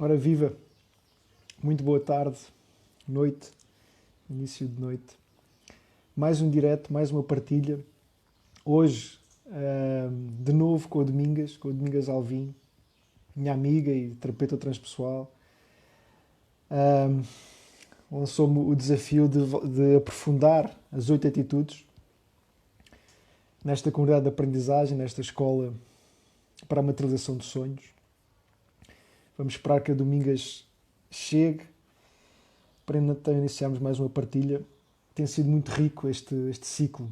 Ora viva, muito boa tarde, noite, início de noite. Mais um direto, mais uma partilha. Hoje, de novo com o Domingas Alvim, minha amiga e terapeuta transpessoal. Ahm, Lançou-me o desafio de aprofundar as 8 atitudes nesta comunidade de aprendizagem, nesta escola para a materialização de sonhos. Vamos esperar que a Domingas chegue para então iniciarmos mais uma partilha. Tem sido muito rico este ciclo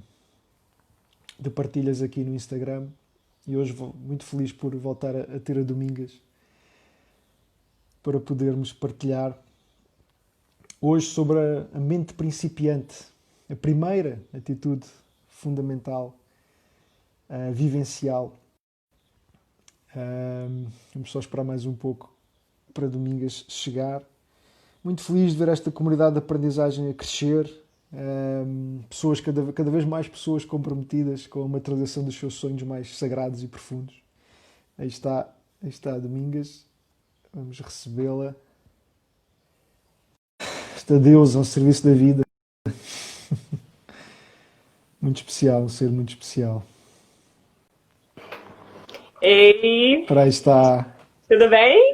de partilhas aqui no Instagram e hoje vou muito feliz por voltar a ter a Domingas para podermos partilhar hoje sobre a mente principiante, a primeira atitude fundamental, vivencial. Vamos só esperar mais um pouco para Domingas chegar. Muito feliz de ver esta comunidade de aprendizagem a crescer, pessoas, cada vez mais pessoas comprometidas com a materialização dos seus sonhos mais sagrados e profundos. Aí está a Domingas, vamos recebê-la. Esta deusa ao serviço da vida. Muito especial, um ser muito especial. Ei, Para aí está. tudo bem?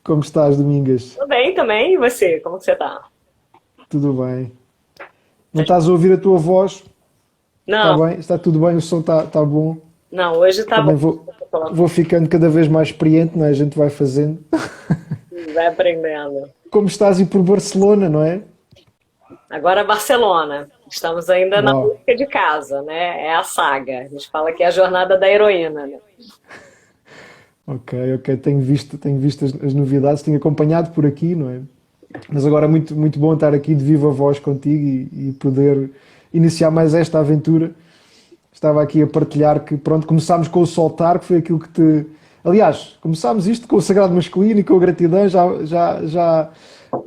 Como estás, Domingas? Tudo bem também. E você? Como que você tá? Tudo bem? Não estás a ouvir a tua voz? Está Não, bem? Está tudo bem? O som está bom? não, hoje tá bom. Também vou ficando cada vez mais experiente, não é? A gente vai fazendo. Vai aprendendo. Como estás aí por Barcelona, não é? Agora Barcelona. Estamos ainda na Uau. busca de casa, né? É a saga. A gente fala que é a jornada da heroína, né? Ok, ok. Tenho visto as novidades, tenho acompanhado por aqui, não é? Mas agora é muito, muito bom estar aqui de viva voz contigo e poder iniciar mais esta aventura. Estava aqui a partilhar que, pronto, começámos com o soltar, que foi aquilo que te... Aliás, começámos isto com o sagrado masculino e com a gratidão,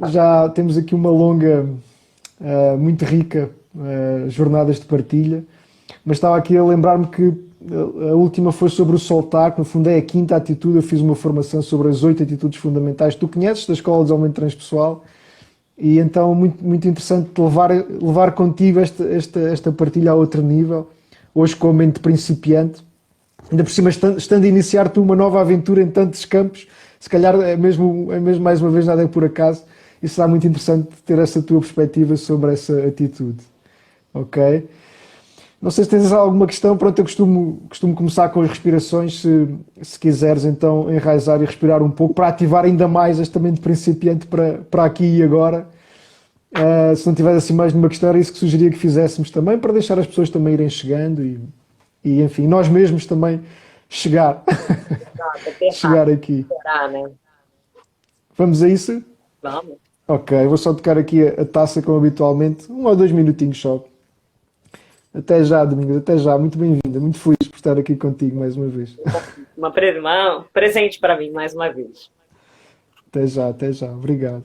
já temos aqui uma longa, muito rica jornadas de partilha. Mas estava aqui a lembrar-me que a última foi sobre o soltar, que no fundo é a quinta atitude. Eu fiz uma formação sobre as 8 atitudes fundamentais que tu conheces, da Escola de Desenvolvimento Transpessoal, e então muito, muito interessante levar contigo esta partilha a outro nível, hoje com a mente principiante, ainda por cima estando a iniciar tu uma nova aventura em tantos campos, se calhar é mesmo mais uma vez nada é por acaso, e será muito interessante ter essa tua perspectiva sobre essa atitude, ok? Não sei se tens alguma questão. Pronto, eu costumo começar com as respirações, se quiseres então enraizar e respirar um pouco para ativar ainda mais esta mente principiante para aqui e agora. Se não tiveres assim mais nenhuma questão, era isso que sugeria que fizéssemos também, para deixar as pessoas também irem chegando e enfim, nós mesmos também chegar, Exato, apertar, chegar aqui. esperar, né? Vamos a isso? Vamos. Ok, vou só tocar aqui a taça como habitualmente, 1 ou 2 minutinhos só. Até já, Domingos, até já. Muito bem-vinda, muito feliz por estar aqui contigo mais uma vez. Um presente para mim, mais uma vez. Até já. Obrigado.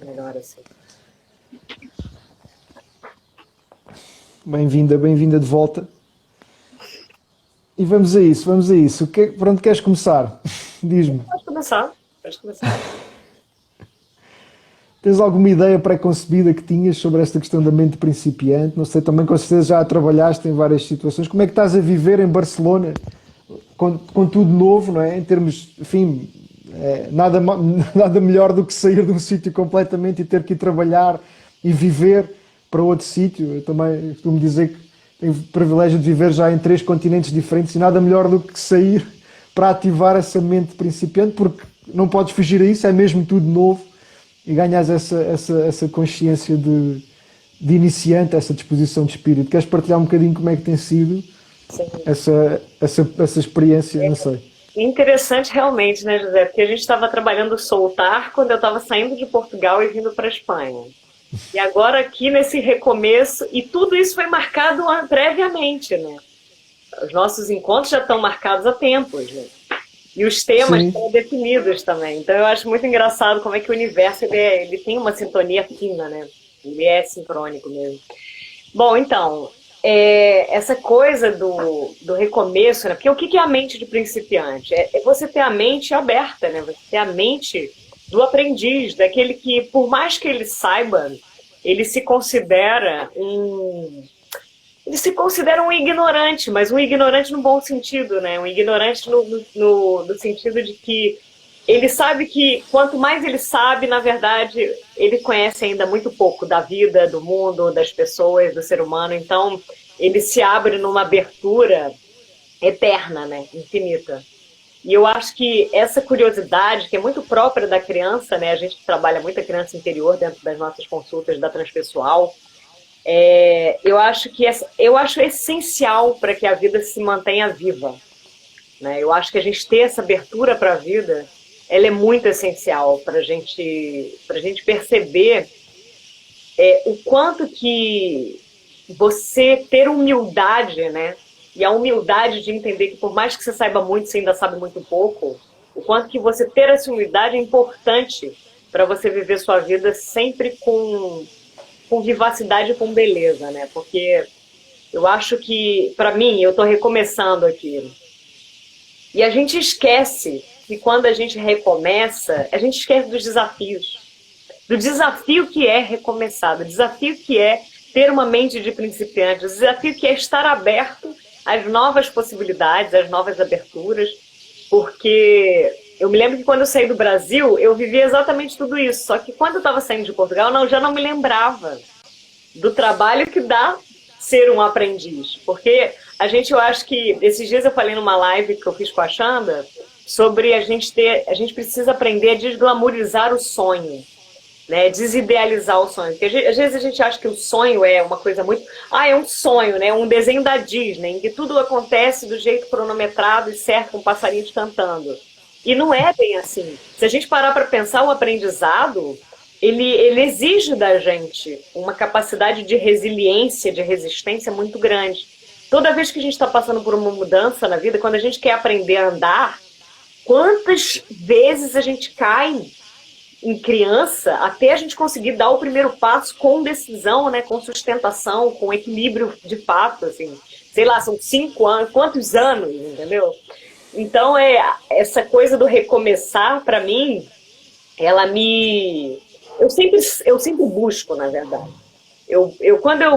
melhor assim. Bem-vinda de volta. E vamos a isso, vamos a isso. Por onde queres começar? Diz-me. Pode começar, pode começar. Tens alguma ideia pré-concebida que tinhas sobre esta questão da mente principiante? Não sei, também com certeza já trabalhaste em várias situações. Como é que estás a viver em Barcelona com tudo novo, não é? Em termos, enfim, nada melhor do que sair de um sítio completamente e ter que ir trabalhar e viver para outro sítio. Eu também costumo dizer que tenho o privilégio de viver já em 3 continentes diferentes e nada melhor do que sair para ativar essa mente principiante, porque não podes fugir a isso, é mesmo tudo novo e ganhas essa consciência de iniciante, essa disposição de espírito. Queres partilhar um bocadinho como é que tem sido essa experiência? Não sei. Interessante realmente, né, José? Porque a gente estava trabalhando soltar quando eu estava saindo de Portugal e vindo para a Espanha. E agora aqui nesse recomeço, e tudo isso foi marcado previamente, né? Os nossos encontros já estão marcados há tempos, né? E os temas Sim. estão definidos também. Então eu acho muito engraçado como é que o universo ele tem uma sintonia fina, né? Ele é sincrônico mesmo. Bom, então, essa coisa do recomeço, né? Porque o que é a mente de principiante? É você ter a mente aberta, né? Você ter a mente do aprendiz, daquele que, por mais que ele saiba, ele se considera um ignorante, mas um ignorante no bom sentido, né? Um ignorante no sentido de que ele sabe que quanto mais ele sabe, na verdade, ele conhece ainda muito pouco da vida, do mundo, das pessoas, do ser humano. Então, ele se abre numa abertura eterna, né? Infinita. E eu acho que essa curiosidade, que é muito própria da criança, né? A gente trabalha muito a criança interior dentro das nossas consultas da transpessoal. Eu acho essencial para que a vida se mantenha viva, né? Eu acho que a gente ter essa abertura para a vida, ela é muito essencial para a gente perceber o quanto que você ter humildade, né? E a humildade de entender que por mais que você saiba muito, você ainda sabe muito pouco, o quanto que você ter essa humildade é importante para você viver sua vida sempre com vivacidade e com beleza, né? Porque eu acho que, para mim, eu estou recomeçando aqui. E a gente esquece que quando a gente recomeça, a gente esquece dos desafios. Do desafio que é recomeçar, do desafio que é ter uma mente de principiante, do desafio que é estar aberto às novas possibilidades, às novas aberturas. Porque eu me lembro que quando eu saí do Brasil, eu vivia exatamente tudo isso. Só que quando eu estava saindo de Portugal, eu já não me lembrava do trabalho que dá ser um aprendiz. Porque eu acho que, esses dias eu falei numa live que eu fiz com a Xanda, sobre a gente precisa aprender a desglamorizar o sonho, né? Desidealizar o sonho. Porque às vezes a gente acha que o sonho é uma coisa muito... é um sonho, né? Um desenho da Disney, em que tudo acontece do jeito cronometrado e certo, com passarinhos cantando. E não é bem assim. Se a gente parar para pensar, o aprendizado, ele exige da gente uma capacidade de resiliência, de resistência muito grande. Toda vez que a gente está passando por uma mudança na vida, quando a gente quer aprender a andar, quantas vezes a gente cai em criança até a gente conseguir dar o primeiro passo com decisão, né, com sustentação, com equilíbrio de fato, assim, sei lá, são 5 anos, quantos anos, entendeu? Então, essa coisa do recomeçar, para mim, eu sempre busco, na verdade.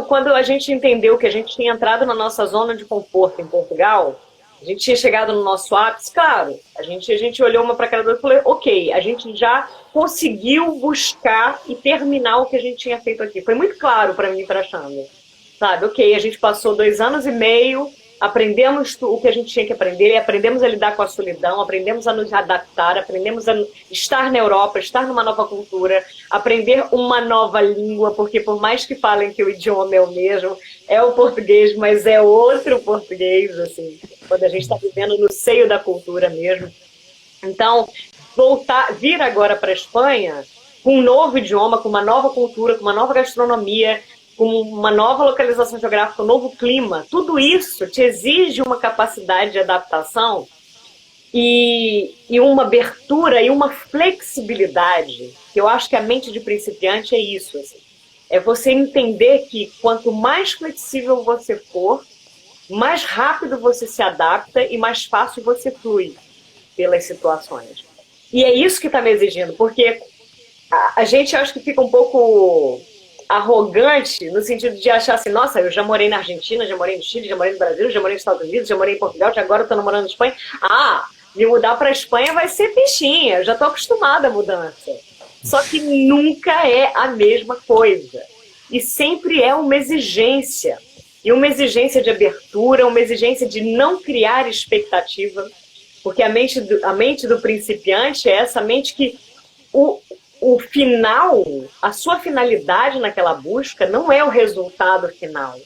Quando a gente entendeu que a gente tinha entrado na nossa zona de conforto em Portugal, a gente tinha chegado no nosso ápice, claro, a gente olhou uma para a cara do outro e falou, ok, a gente já conseguiu buscar e terminar o que a gente tinha feito aqui. Foi muito claro para mim e para a Xanda, sabe? Ok, a gente passou 2 anos e meio, aprendemos o que a gente tinha que aprender, aprendemos a lidar com a solidão, aprendemos a nos adaptar, aprendemos a estar na Europa, estar numa nova cultura, aprender uma nova língua, porque por mais que falem que o idioma é o mesmo, é o português, mas é outro português, assim, quando a gente está vivendo no seio da cultura mesmo. Então, vir agora para a Espanha com um novo idioma, com uma nova cultura, com uma nova gastronomia, com uma nova localização geográfica, um novo clima, tudo isso te exige uma capacidade de adaptação e uma abertura e uma flexibilidade, que eu acho que a mente de principiante é isso, assim. É você entender que quanto mais flexível você for, mais rápido você se adapta e mais fácil você flui pelas situações. E é isso que está me exigindo, porque a gente acho que fica um pouco arrogante no sentido de achar assim, nossa, eu já morei na Argentina, já morei no Chile, já morei no Brasil, já morei nos Estados Unidos, já morei em Portugal, agora estou namorando na Espanha. Ah, me mudar para a Espanha vai ser pichinha, eu já estou acostumada à mudança. Só que nunca é a mesma coisa. E sempre é uma exigência. E uma exigência de abertura, uma exigência de não criar expectativa. Porque a mente do principiante é essa mente que o final, a sua finalidade naquela busca não é o resultado final.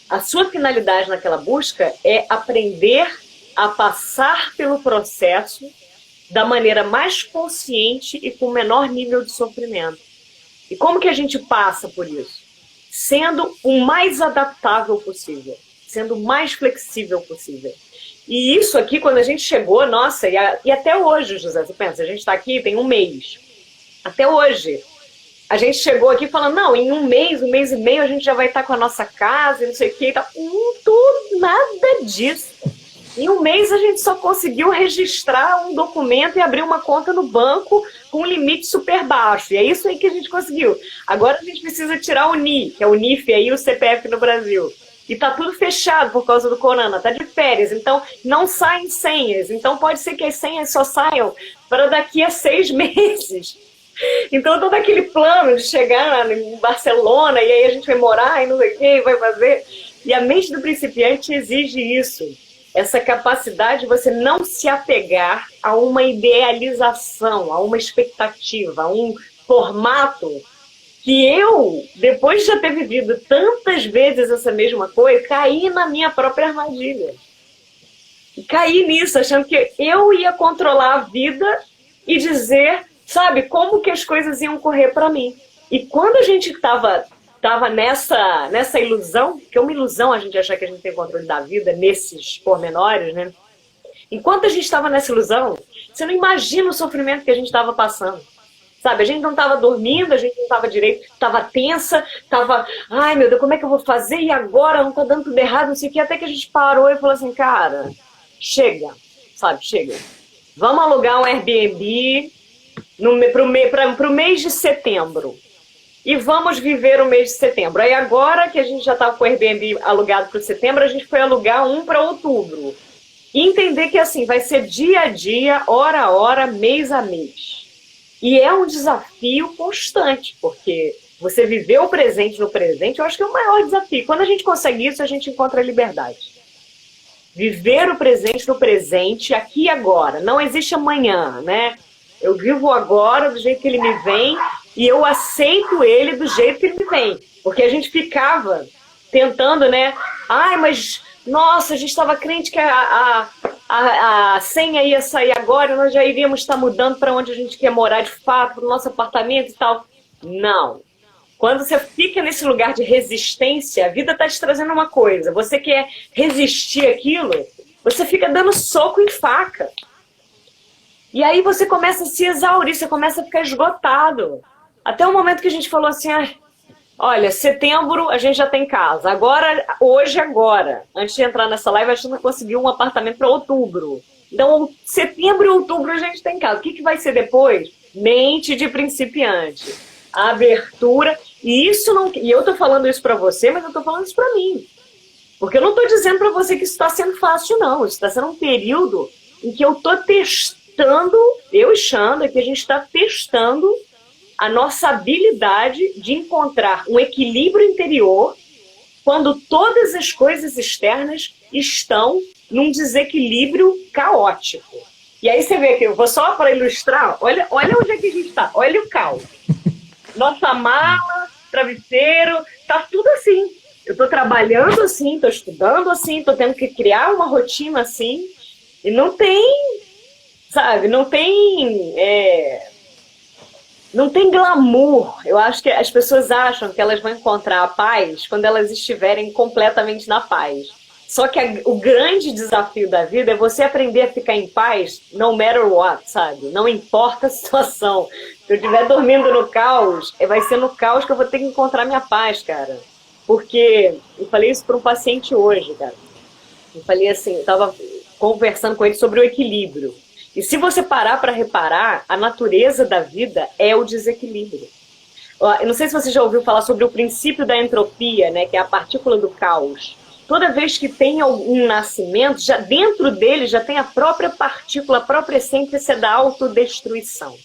A sua finalidade naquela busca é aprender a passar pelo processo da maneira mais consciente e com o menor nível de sofrimento. E como que a gente passa por isso? Sendo o mais adaptável possível, sendo o mais flexível possível. E isso aqui, quando a gente chegou, nossa, e até hoje, José, você pensa, a gente está aqui tem um mês. Até hoje, a gente chegou aqui falando, não, em um mês e meio, a gente já vai estar com a nossa casa, e não sei o que, e tal. Nada disso. Em um mês, a gente só conseguiu registrar um documento e abrir uma conta no banco com um limite super baixo. E é isso aí que a gente conseguiu. Agora a gente precisa tirar o NI, que é o NIF aí, o CPF no Brasil. E tá tudo fechado por causa do corona, tá de férias, então não saem senhas. Então pode ser que as senhas só saiam para daqui a 6 meses. Então todo aquele plano de chegar em Barcelona e aí a gente vai morar e não sei o que, vai fazer. E a mente do principiante exige isso. Essa capacidade de você não se apegar a uma idealização, a uma expectativa, a um formato que eu, depois de já ter vivido tantas vezes essa mesma coisa, caí na minha própria armadilha. E caí nisso, achando que eu ia controlar a vida e dizer, sabe, como que as coisas iam correr para mim. E quando a gente estava nessa ilusão, que é uma ilusão a gente achar que a gente tem controle da vida nesses pormenores, né? Enquanto a gente estava nessa ilusão, você não imagina o sofrimento que a gente estava passando. Sabe, a gente não estava dormindo, a gente não estava direito, estava tensa, estava, ai meu Deus, como é que eu vou fazer? E agora? Não está dando tudo errado, não sei o que. Até que a gente parou e falou assim, cara, chega, sabe, chega. Vamos alugar um Airbnb para o mês de setembro. E vamos viver o mês de setembro. Aí agora que a gente já estava com o Airbnb alugado para setembro, a gente foi alugar um para outubro. E entender que assim, vai ser dia a dia, hora a hora, mês a mês. E é um desafio constante, porque você viver o presente no presente, eu acho que é o maior desafio. Quando a gente consegue isso, a gente encontra a liberdade. Viver o presente no presente, aqui e agora. Não existe amanhã, né? Eu vivo agora do jeito que ele me vem e eu aceito ele do jeito que ele me vem. Porque a gente ficava tentando, né? Ai, mas, nossa, a gente estava crente que a senha ia sair agora, nós já iríamos estar mudando para onde a gente quer morar de fato, para o nosso apartamento e tal. Não. Quando você fica nesse lugar de resistência, a vida está te trazendo uma coisa. Você quer resistir àquilo, você fica dando soco em faca. E aí você começa a se exaurir, você começa a ficar esgotado. Até o momento que a gente falou assim, olha, setembro a gente já tem casa. Agora, hoje, antes de entrar nessa live, a gente conseguiu um apartamento para outubro. Então, setembro e outubro a gente tem casa. O que vai ser depois? Mente de principiante. Abertura. E isso não. E eu tô falando isso para você, mas eu tô falando isso para mim. Porque eu não tô dizendo para você que isso está sendo fácil, não. Isso está sendo um período em que eu tô testando, eu e Xanda, que a gente está testando a nossa habilidade de encontrar um equilíbrio interior quando todas as coisas externas estão num desequilíbrio caótico. E aí você vê aqui, eu vou só para ilustrar, olha onde é que a gente está, olha o caos. Nossa mala, travesseiro, tá tudo assim. Eu estou trabalhando assim, estou estudando assim, estou tendo que criar uma rotina assim, e não tem, sabe, não tem glamour. Eu acho que as pessoas acham que elas vão encontrar a paz quando elas estiverem completamente na paz. Só que o grande desafio da vida é você aprender a ficar em paz, no matter what, sabe? Não importa a situação. Se eu estiver dormindo no caos, vai ser no caos que eu vou ter que encontrar minha paz, cara. Porque eu falei isso para um paciente hoje, cara. Eu falei assim, eu estava conversando com ele sobre o equilíbrio. E se você parar para reparar, a natureza da vida é o desequilíbrio. Eu não sei se você já ouviu falar sobre o princípio da entropia, né, que é a partícula do caos. Toda vez que tem um nascimento, já dentro dele já tem a própria partícula, a própria essência da autodestruição.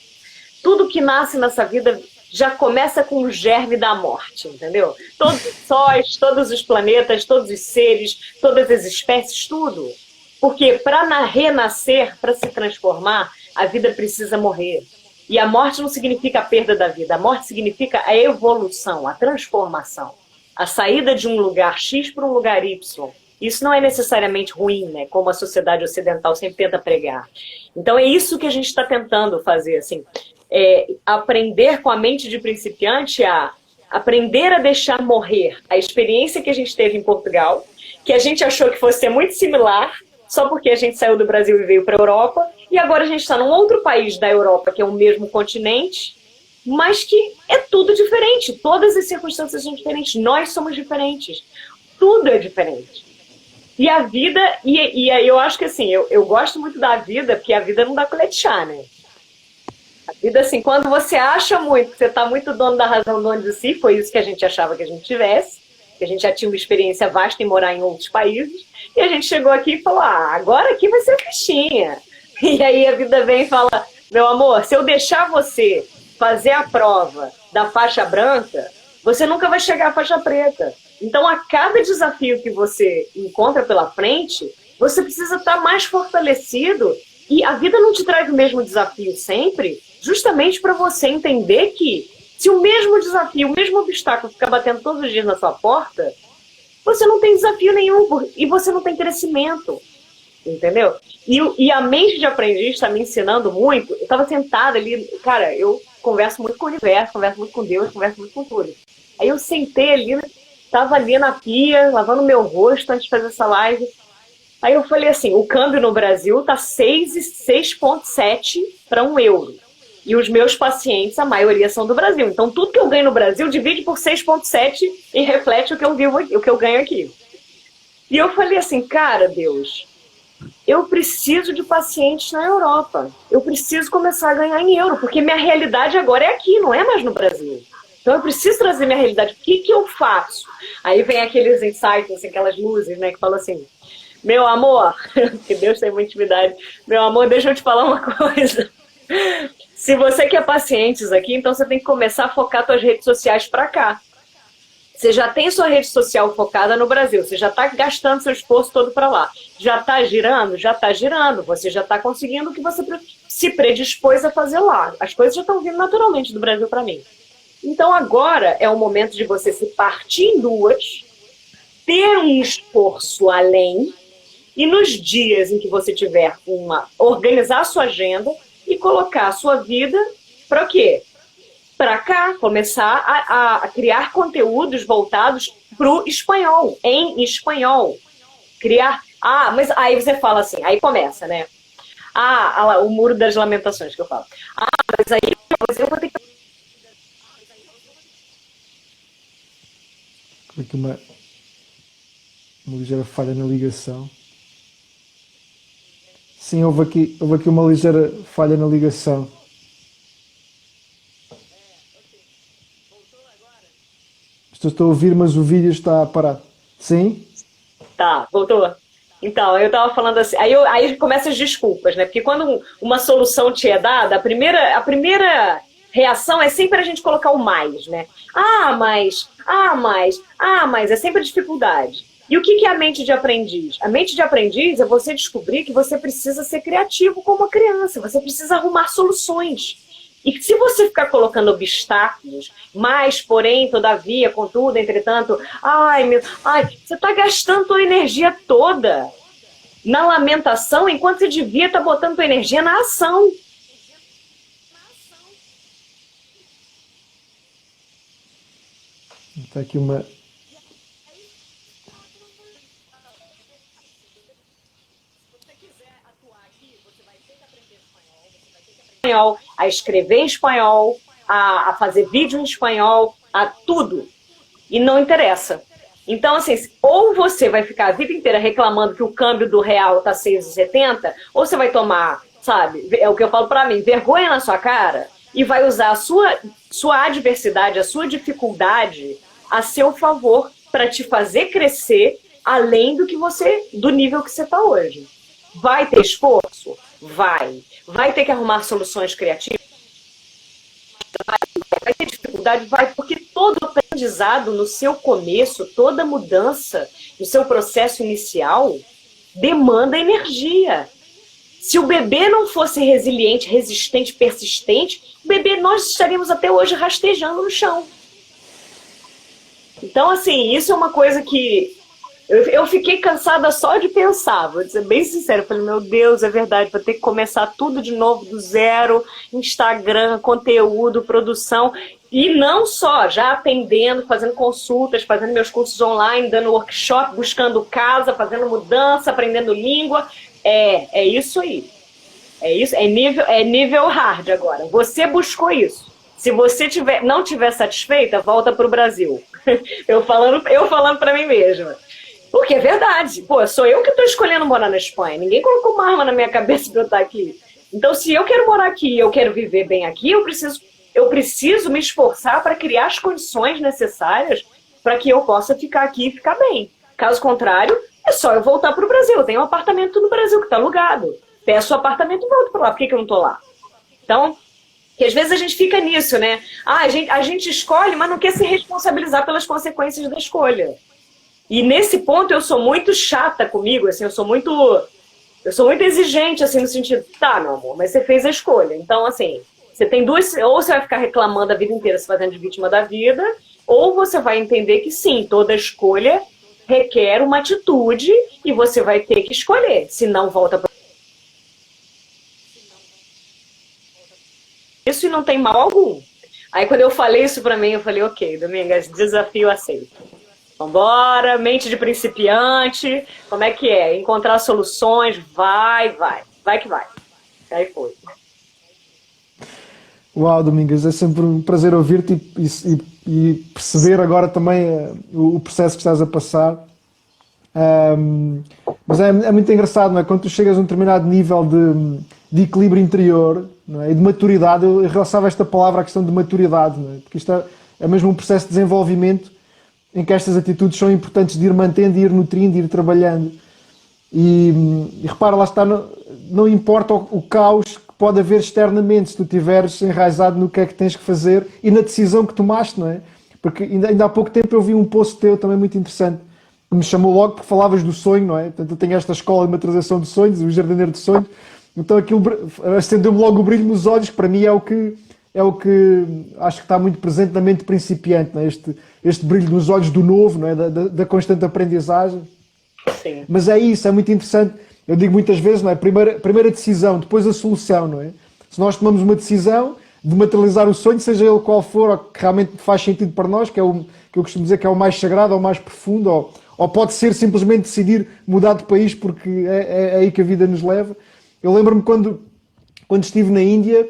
Tudo que nasce nessa vida já começa com o germe da morte, entendeu? Todos os sóis, todos os planetas, todos os seres, todas as espécies, tudo. Porque para renascer, para se transformar, a vida precisa morrer. E a morte não significa a perda da vida, a morte significa a evolução, a transformação. A saída de um lugar X para um lugar Y. Isso não é necessariamente ruim, né? Como a sociedade ocidental sempre tenta pregar. Então é isso que a gente está tentando fazer, assim. Aprender com a mente de principiante a aprender a deixar morrer a experiência que a gente teve em Portugal, que a gente achou que fosse ser muito similar, só porque a gente saiu do Brasil e veio para a Europa, e agora a gente está num outro país da Europa, que é o mesmo continente, mas que é tudo diferente, todas as circunstâncias são diferentes, nós somos diferentes, tudo é diferente. E a vida, e eu acho que assim, eu gosto muito da vida, porque a vida não dá colher de chá, né? A vida, assim, quando você acha muito, que você está muito dono da razão, dono de si, foi isso que a gente achava que a gente tivesse, que a gente já tinha uma experiência vasta em morar em outros países, e a gente chegou aqui e falou, agora aqui vai ser fichinha. E aí a vida vem e fala, meu amor, se eu deixar você fazer a prova da faixa branca, você nunca vai chegar à faixa preta. Então, a cada desafio que você encontra pela frente, você precisa estar mais fortalecido, e a vida não te traz o mesmo desafio sempre, justamente para você entender que se o mesmo desafio, o mesmo obstáculo ficar batendo todos os dias na sua porta, você não tem desafio nenhum e você não tem crescimento, entendeu? E a mente de aprendiz está me ensinando muito. Eu estava sentada ali, cara, eu converso muito com o universo, converso muito com Deus, converso muito com tudo. Aí eu sentei ali, estava ali na pia, lavando meu rosto antes de fazer essa live. Aí eu falei assim, o câmbio no Brasil tá 6,7 para €1. E os meus pacientes, a maioria são do Brasil. Então, tudo que eu ganho no Brasil divide por 6,7 e reflete o que eu vivo, o que eu ganho aqui. E eu falei assim, cara, Deus, eu preciso de pacientes na Europa. Eu preciso começar a ganhar em euro, porque minha realidade agora é aqui, não é mais no Brasil. Então eu preciso trazer minha realidade. O que eu faço? Aí vem aqueles insights, assim, aquelas luzes, né, que falam assim, meu amor, que Deus tem uma intimidade, meu amor, deixa eu te falar uma coisa. Se você quer pacientes aqui, então você tem que começar a focar suas redes sociais para cá. Você já tem sua rede social focada no Brasil, você já está gastando seu esforço todo para lá. Já está girando? Já está girando. Você já está conseguindo o que você se predispôs a fazer lá. As coisas já estão vindo naturalmente do Brasil para mim. Então agora é o momento de você se partir em duas, ter um esforço além, e nos dias em que você tiver organizar a sua agenda e colocar a sua vida para o quê? Para cá, começar a criar conteúdos voltados para o espanhol, em espanhol. Criar. Mas aí você fala assim, aí começa, né? O muro das lamentações que eu falo. Mas eu vou ter que. Aqui uma ligeira falha na ligação. Sim, houve aqui uma ligeira falha na ligação. Estou a ouvir, mas o vídeo está parado. Sim? Tá, voltou. Então, eu estava falando assim, aí começam as desculpas, né? Porque quando uma solução te é dada, a primeira reação é sempre a gente colocar o mais, né? Mas, é sempre a dificuldade. E o que é a mente de aprendiz? A mente de aprendiz é você descobrir que você precisa ser criativo como uma criança, você precisa arrumar soluções. E se você ficar colocando obstáculos, mas, porém, todavia, contudo, entretanto, você está gastando a energia toda na lamentação, enquanto você devia estar botando tua energia na ação. Está aqui uma. escrever em espanhol, a fazer vídeo em espanhol, a tudo. E não interessa. Então, assim, ou você vai ficar a vida inteira reclamando que o câmbio do real tá 6,70, ou você vai tomar, sabe, é o que eu falo pra mim, vergonha na sua cara e vai usar a sua adversidade, a sua dificuldade a seu favor para te fazer crescer além do nível que você tá hoje. Vai ter esforço? Vai. Vai ter que arrumar soluções criativas? Vai ter dificuldade? Vai, porque todo aprendizado no seu começo, toda mudança no seu processo inicial demanda energia. Se o bebê não fosse resiliente, resistente, persistente, nós estaríamos até hoje rastejando no chão. Então, assim, isso é uma coisa que eu fiquei cansada só de pensar, vou ser bem sincera. Eu falei, meu Deus, é verdade, vou ter que começar tudo de novo do zero, Instagram, conteúdo, produção, e não só, já atendendo, fazendo consultas, fazendo meus cursos online, dando workshop, buscando casa, fazendo mudança, aprendendo língua. É isso aí. É isso, é nível hard agora. Você buscou isso. Se você não tiver satisfeita, volta para o Brasil. Eu falando para mim mesma. Porque é verdade. Pô, sou eu que estou escolhendo morar na Espanha. Ninguém colocou uma arma na minha cabeça para eu estar aqui. Então, se eu quero morar aqui e eu quero viver bem aqui, eu preciso me esforçar para criar as condições necessárias para que eu possa ficar aqui e ficar bem. Caso contrário, é só eu voltar para o Brasil. Eu tenho um apartamento no Brasil que está alugado. Peço o apartamento e volto para lá. Por que eu não estou lá? Então, que às vezes a gente fica nisso, né? A gente escolhe, mas não quer se responsabilizar pelas consequências da escolha. E nesse ponto eu sou muito chata comigo, assim, eu sou muito exigente, assim, no sentido, tá, meu amor, mas você fez a escolha. Então, assim, você tem duas, ou você vai ficar reclamando a vida inteira, se fazendo de vítima da vida, ou você vai entender que sim, toda escolha requer uma atitude e você vai ter que escolher, senão volta para isso e não tem mal algum. Aí quando eu falei isso pra mim, eu falei, ok, Domingas, desafio aceito. Vambora, mente de principiante, como é que é? Encontrar soluções, vai que vai. Aí foi. Uau, Domingas, é sempre um prazer ouvir-te e perceber agora também o processo que estás a passar. Mas é muito engraçado, não é? Quando tu chegas a um determinado nível de equilíbrio interior, não é? E de maturidade, eu realçava esta palavra, a questão de maturidade, não é? Porque isto é mesmo um processo de desenvolvimento em que estas atitudes são importantes de ir mantendo, de ir nutrindo, de ir trabalhando. E repara, lá está, não importa o caos que pode haver externamente, se tu estiveres enraizado no que é que tens que fazer e na decisão que tomaste, não é? Porque ainda há pouco tempo eu vi um post teu também muito interessante, que me chamou logo porque falavas do sonho, não é? Portanto, eu tenho esta escola de materialização de sonhos, o Jardineiro de Sonhos, então aquilo acendeu-me logo o brilho nos olhos, que para mim é o que acho que está muito presente na mente principiante, não é? Este brilho nos olhos do novo, não é? Da constante aprendizagem. Sim. Mas é isso, é muito interessante. Eu digo muitas vezes, não é? Primeira decisão, depois a solução, não é? Se nós tomamos uma decisão de materializar o sonho, seja ele qual for, ou que realmente faz sentido para nós, que é o que eu costumo dizer que é o mais sagrado, ou o mais profundo, ou pode ser simplesmente decidir mudar de país porque é aí que a vida nos leva. Eu lembro-me quando estive na Índia,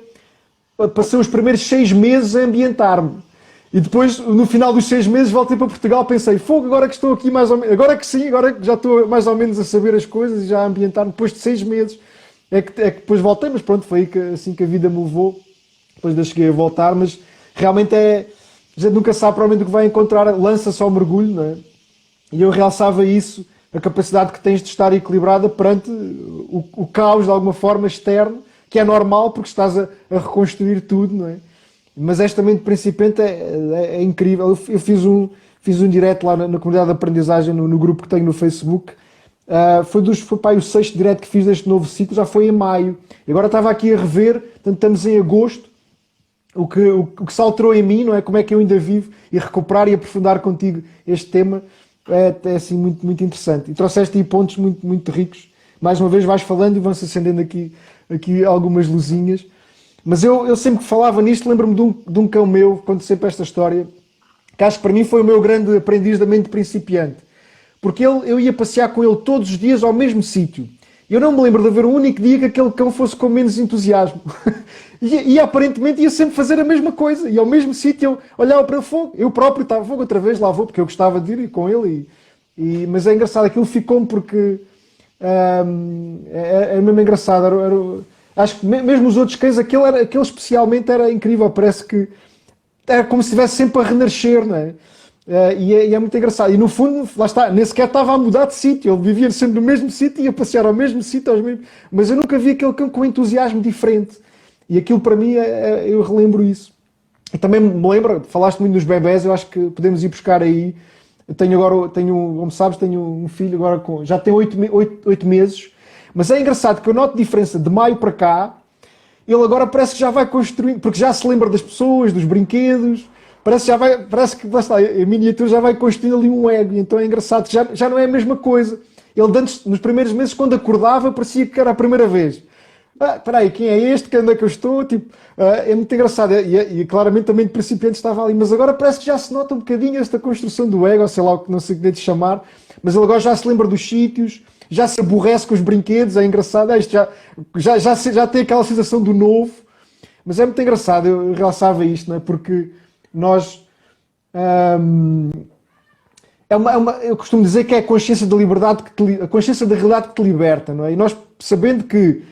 passei os primeiros 6 meses a ambientar-me. E depois, no final dos 6 meses, voltei para Portugal, pensei, fogo, agora que estou aqui mais ou menos, agora que sim, agora que já estou mais ou menos a saber as coisas e já a ambientar-me, depois de 6 meses, é que depois voltei, mas pronto, foi assim que a vida me levou, depois ainda cheguei a voltar, mas realmente a gente nunca sabe provavelmente o que vai encontrar, lança só o mergulho, não é? E eu realçava isso, a capacidade que tens de estar equilibrada perante o caos, de alguma forma, externo, que é normal, porque estás a reconstruir tudo, não é? Mas esta mente principiante é incrível. Eu fiz um direto lá na comunidade de aprendizagem, no grupo que tenho no Facebook. Foi o 6º direto que fiz deste novo ciclo, já foi em maio. E agora estava aqui a rever, portanto estamos em agosto, o que se alterou em mim, não é? Como é que eu ainda vivo, e recuperar e aprofundar contigo este tema é assim muito, muito interessante. E trouxeste aí pontos muito, muito ricos. Mais uma vez vais falando e vão-se acendendo aqui algumas luzinhas. Mas eu sempre que falava nisto, lembro-me de um cão meu, conto sempre esta história, que acho que para mim foi o meu grande aprendiz da mente principiante. Porque eu ia passear com ele todos os dias ao mesmo sítio. Eu não me lembro de haver um único dia que aquele cão fosse com menos entusiasmo. E aparentemente ia sempre fazer a mesma coisa. E ao mesmo sítio eu olhava para o fogo. Eu próprio estava fogo outra vez, lá vou, porque eu gostava de ir com ele. Mas é engraçado, aquilo ficou-me porque é mesmo engraçado. Acho que mesmo os outros cães, aquele especialmente era incrível. Parece que era como se estivesse sempre a renascer, não é? E é muito engraçado. E no fundo, lá está, nem sequer estava a mudar de sítio. Ele vivia sempre no mesmo sítio, ia passear ao mesmo sítio, mas eu nunca vi aquele cão com entusiasmo diferente. E aquilo para mim, eu relembro isso. E também me lembro, falaste muito dos bebés, eu acho que podemos ir buscar aí. Eu como sabes, tenho um filho agora já tem 8 meses. Mas é engraçado que eu noto diferença de maio para cá. Ele agora parece que já vai construindo, porque já se lembra das pessoas, dos brinquedos. Parece que lá está, a miniatura já vai construindo ali um ego. Então é engraçado que já não é a mesma coisa. Ele antes, nos primeiros meses, quando acordava, parecia que era a primeira vez. Espera aí, quem é este? Onde é que eu estou? Tipo, é muito engraçado. E claramente também de principiante estava ali. Mas agora parece que já se nota um bocadinho esta construção do ego, ou sei lá o que não sei o que de chamar. Mas ele agora já se lembra dos sítios, já se aborrece com os brinquedos. É engraçado. Isto já tem aquela sensação do novo. Mas é muito engraçado. Eu realçava isto, não é? Porque nós... eu costumo dizer que é a consciência da liberdade, a consciência da realidade que te liberta, não é? E nós, sabendo que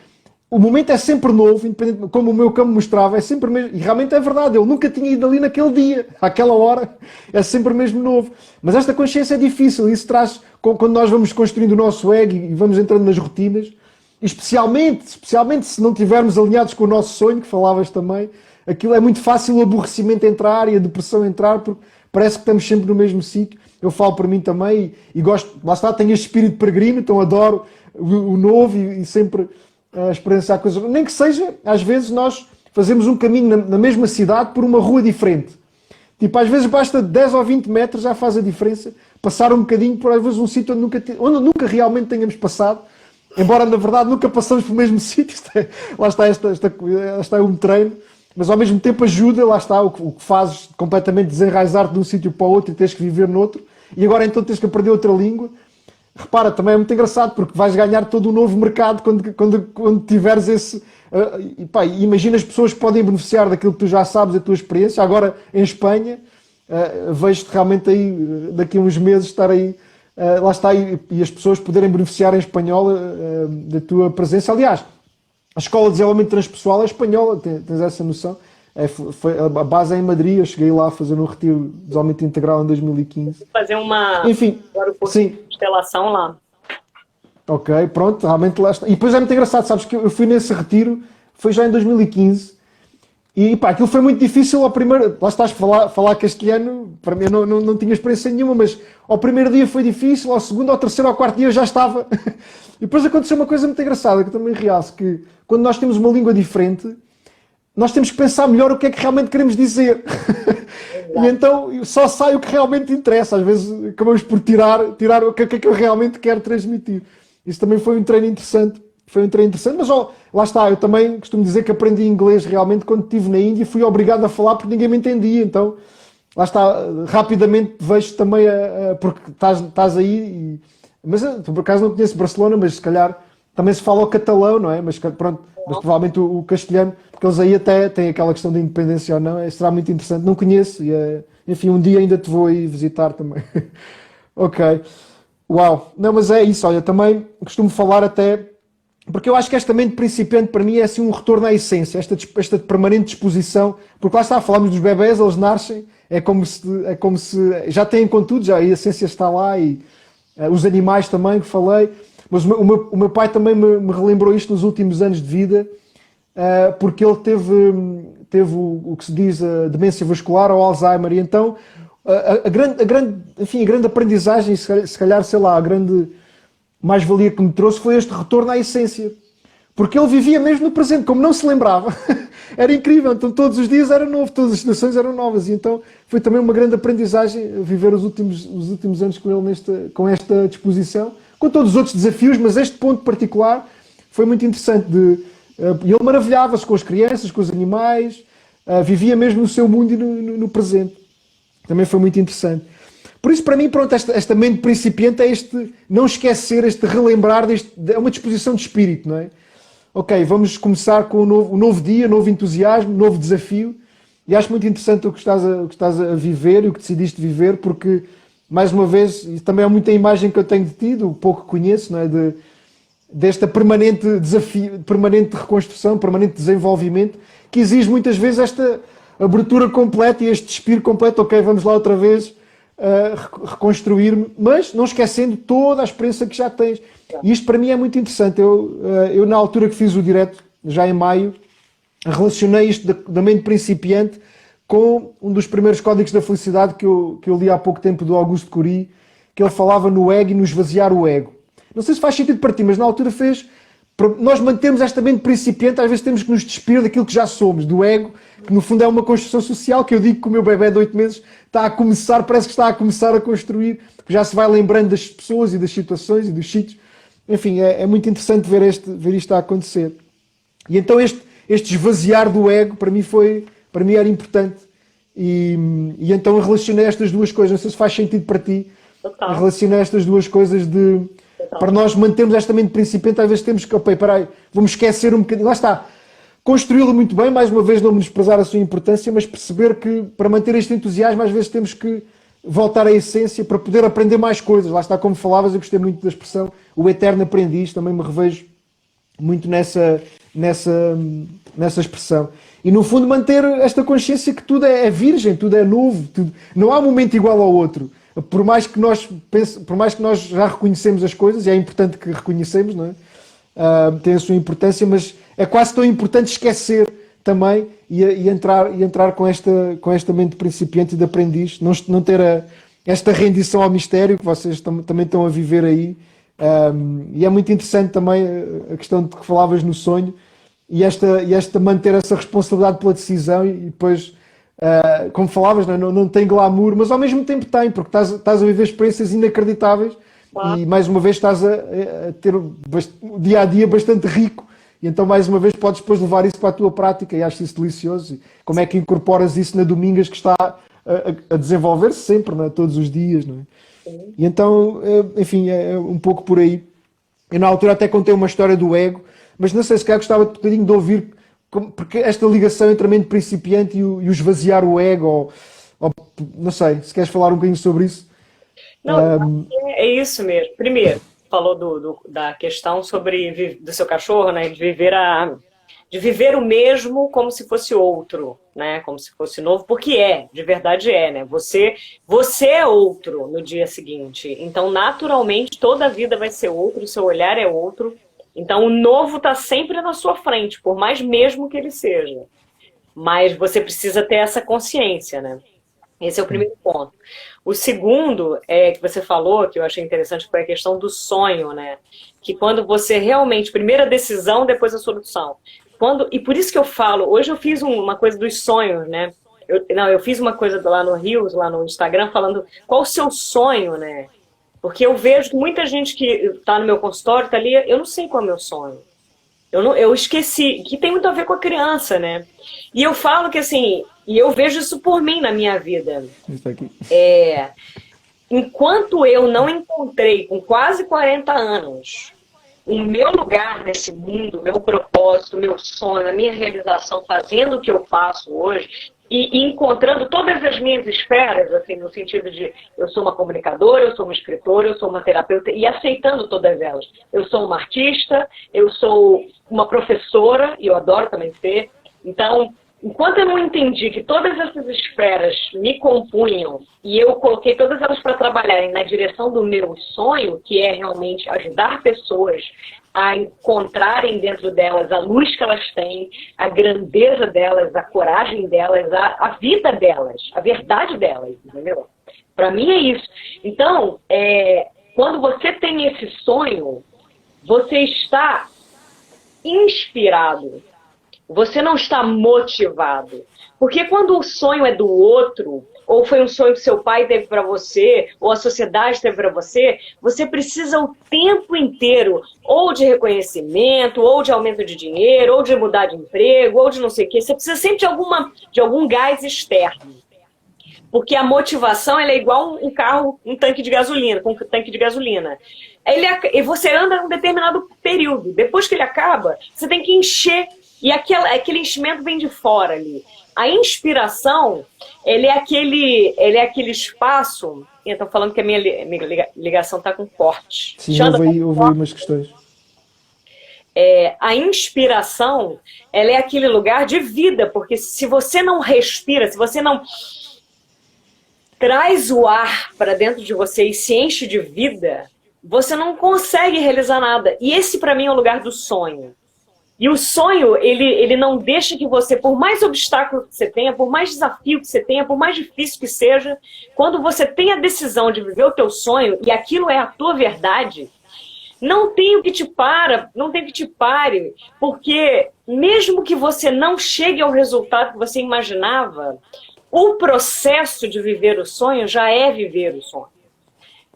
o momento é sempre novo, independente, como o meu cão me mostrava, é sempre mesmo, e realmente é verdade, ele nunca tinha ido ali naquele dia, àquela hora, é sempre mesmo novo. Mas esta consciência é difícil, isso traz, quando nós vamos construindo o nosso ego e vamos entrando nas rotinas, e especialmente se não estivermos alinhados com o nosso sonho, que falavas também, aquilo é muito fácil o aborrecimento entrar e a depressão entrar, porque parece que estamos sempre no mesmo sítio. Eu falo para mim também e gosto, lá está, tenho este espírito peregrino, então adoro o novo e sempre experienciar coisas. Nem que seja, às vezes nós fazemos um caminho na mesma cidade por uma rua diferente. Tipo, às vezes basta 10 ou 20 metros, já faz a diferença. Passar um bocadinho por às vezes um sítio onde nunca realmente tenhamos passado. Embora na verdade nunca passamos pelo mesmo sítio. Lá está um treino. Mas ao mesmo tempo ajuda, lá está, o que fazes completamente desenraizar-te de um sítio para o outro e tens que viver noutro. E agora então tens que aprender outra língua. Repara, também é muito engraçado, porque vais ganhar todo um novo mercado quando tiveres esse... imagina as pessoas que podem beneficiar daquilo que tu já sabes, da tua experiência. Agora, em Espanha, vejo-te realmente aí, daqui a uns meses, estar aí, lá está, e as pessoas poderem beneficiar em espanhol da tua presença. Aliás, a Escola de Desenvolvimento Transpessoal é espanhola, tens essa noção? A base é em Madrid, eu cheguei lá a fazer um retiro de desenvolvimento integral em 2015. Fazer Enfim, agora o curso sim. de constelação lá. Ok, pronto, realmente lá está. E depois é muito engraçado, sabes que eu fui nesse retiro, foi já em 2015, e aquilo foi muito difícil ao primeiro... Lá estás a falar castelhano, para mim eu não tinha experiência nenhuma, mas ao primeiro dia foi difícil, ao segundo, ao terceiro, ao quarto dia eu já estava... E depois aconteceu uma coisa muito engraçada, que eu também realço, que quando nós temos uma língua diferente, nós temos que pensar melhor o que é que realmente queremos dizer. E então só sai o que realmente interessa. Às vezes acabamos por tirar o que é que eu realmente quero transmitir. Isso também foi um treino interessante. Mas lá está, eu também costumo dizer que aprendi inglês realmente quando estive na Índia e fui obrigado a falar porque ninguém me entendia. Então, lá está, rapidamente vejo também, porque estás aí... Mas por acaso não conheço Barcelona, mas se calhar também se fala o catalão, não é? Mas pronto, mas provavelmente o castelhano, porque eles aí até têm aquela questão de independência ou não, será muito interessante. Não conheço, enfim, um dia ainda te vou aí visitar também. Ok. Uau. Não, mas é isso, olha, também costumo falar até, porque eu acho que esta mente principiante para mim é assim um retorno à essência, esta permanente disposição, porque lá está, falamos dos bebés, eles nascem, é como se já têm contudo, já a essência está lá e os animais também, que falei, mas o meu pai também me relembrou isto nos últimos anos de vida, porque ele teve o que se diz a demência vascular ou Alzheimer, e então a grande aprendizagem, se calhar, sei lá, a grande mais-valia que me trouxe foi este retorno à essência, porque ele vivia mesmo no presente, como não se lembrava. Era incrível, então todos os dias era novo, todas as situações eram novas, e então foi também uma grande aprendizagem viver os últimos anos com ele com esta disposição, com todos os outros desafios, mas este ponto particular foi muito interessante. E ele maravilhava-se com as crianças, com os animais, vivia mesmo no seu mundo e no presente. Também foi muito interessante. Por isso, para mim, pronto, esta mente principiante é este não esquecer, este relembrar, é uma disposição de espírito, não é? Ok, vamos começar com um novo dia, novo entusiasmo, novo desafio. E acho muito interessante o que estás a viver e o que decidiste viver, porque, mais uma vez, e também é muita imagem que eu tenho de ti, do pouco que conheço, não é? Desta permanente desafio, permanente reconstrução, permanente desenvolvimento, que exige muitas vezes esta abertura completa e este despir completo. Ok, vamos lá outra vez reconstruir-me, mas não esquecendo toda a experiência que já tens. E isto para mim é muito interessante. Eu na altura que fiz o direto, já em maio, relacionei isto da mente principiante com um dos primeiros códigos da felicidade que eu li há pouco tempo, do Augusto Cury, que ele falava no ego e no esvaziar o ego. Não sei se faz sentido para ti, mas na altura fez. Nós mantemos esta mente principiante, às vezes temos que nos despir daquilo que já somos, do ego, que no fundo é uma construção social, que eu digo que o meu bebê de 8 meses está a começar, parece que está a começar a construir, porque já se vai lembrando das pessoas e das situações e dos sítios. Enfim, é muito interessante ver isto a acontecer. E então este esvaziar do ego, para mim era importante. E então eu relacionei estas duas coisas, não sei se faz sentido para ti. Total. Relacionei estas duas coisas para nós mantermos esta mente principiante, às vezes temos que, peraí, vamos esquecer um bocadinho, lá está, construí-la muito bem, mais uma vez não menosprezar a sua importância, mas perceber que para manter este entusiasmo às vezes temos que voltar à essência para poder aprender mais coisas. Lá está, como falavas, eu gostei muito da expressão, o eterno aprendiz, também me revejo muito nessa expressão. E no fundo manter esta consciência que tudo é virgem, tudo é novo, não há um momento igual ao outro. Por mais que nós já reconhecemos as coisas, e é importante que reconhecemos, não é? Tem a sua importância, mas é quase tão importante esquecer também e entrar com esta mente principiante e de aprendiz, não ter esta rendição ao mistério que vocês também estão a viver aí. E é muito interessante também a questão de que falavas no sonho e esta manter essa responsabilidade pela decisão e depois, como falavas, não tem glamour, mas ao mesmo tempo tem, porque estás a viver experiências inacreditáveis. E mais uma vez estás a ter o dia a dia bastante rico, e então mais uma vez podes depois levar isso para a tua prática, e acho isso delicioso. E como é que incorporas isso na Domingas, que está a desenvolver-se sempre, não é? Todos os dias, não é? E então, enfim, é um pouco por aí. Eu na altura até contei uma história do ego, mas não sei, se calhar gostava de um bocadinho de ouvir, porque esta ligação entre a mente principiante e o esvaziar o ego, ou não sei, se queres falar um bocadinho sobre isso. Não, é isso mesmo. Primeiro, falou da questão do seu cachorro, né? De viver o mesmo como se fosse outro, né? Como se fosse novo, porque de verdade né? Você é outro no dia seguinte. Então, naturalmente, toda a vida vai ser outro, o seu olhar é outro. Então, o novo está sempre na sua frente, por mais mesmo que ele seja. Mas você precisa ter essa consciência, né? Esse é o primeiro ponto. O segundo que você falou, que eu achei interessante, foi a questão do sonho, né? Que quando você realmente, primeiro a decisão, depois a solução. E por isso que eu falo, hoje eu fiz uma coisa dos sonhos, né? Eu fiz uma coisa lá no Rios, lá no Instagram, falando qual o seu sonho, né? Porque eu vejo que muita gente que está no meu consultório, está ali, eu não sei qual é o meu sonho. Eu esqueci, que tem muito a ver com a criança, né? E eu falo que assim, e eu vejo isso por mim na minha vida. Isso aqui. Enquanto eu não encontrei, com quase 40 anos, o meu lugar nesse mundo, meu propósito, meu sonho, a minha realização, fazendo o que eu faço hoje, e encontrando todas as minhas esferas, assim, no sentido de eu sou uma comunicadora, eu sou uma escritora, eu sou uma terapeuta, e aceitando todas elas. Eu sou uma artista, eu sou uma professora, e eu adoro também ser. Então, enquanto eu não entendi que todas essas esferas me compunham, e eu coloquei todas elas para trabalharem na direção do meu sonho, que é realmente ajudar pessoas a encontrarem dentro delas a luz que elas têm, a grandeza delas, a coragem delas, a vida delas, a verdade delas, entendeu? Para mim é isso. Então, quando você tem esse sonho, você está inspirado, você não está motivado. Porque quando o sonho é do outro, ou foi um sonho que seu pai teve para você, ou a sociedade teve para você, você precisa o tempo inteiro, ou de reconhecimento, ou de aumento de dinheiro, ou de mudar de emprego, ou de não sei o quê. Você precisa sempre de algum gás externo. Porque a motivação ela é igual um carro, um tanque de gasolina, com um tanque de gasolina. E você anda um determinado período. Depois que ele acaba, você tem que encher. E aquele enchimento vem de fora ali. A inspiração, ele é aquele espaço... Eu estou falando que a minha ligação está com corte. Sim, houve umas questões. A inspiração, ela é aquele lugar de vida, porque se você não respira, se você não traz o ar para dentro de você e se enche de vida, você não consegue realizar nada. E esse, para mim, é o lugar do sonho. E o sonho, ele não deixa que você, por mais obstáculo que você tenha, por mais desafio que você tenha, por mais difícil que seja, quando você tem a decisão de viver o teu sonho, e aquilo é a tua verdade, não tem o que te pare, porque mesmo que você não chegue ao resultado que você imaginava, o processo de viver o sonho já é viver o sonho.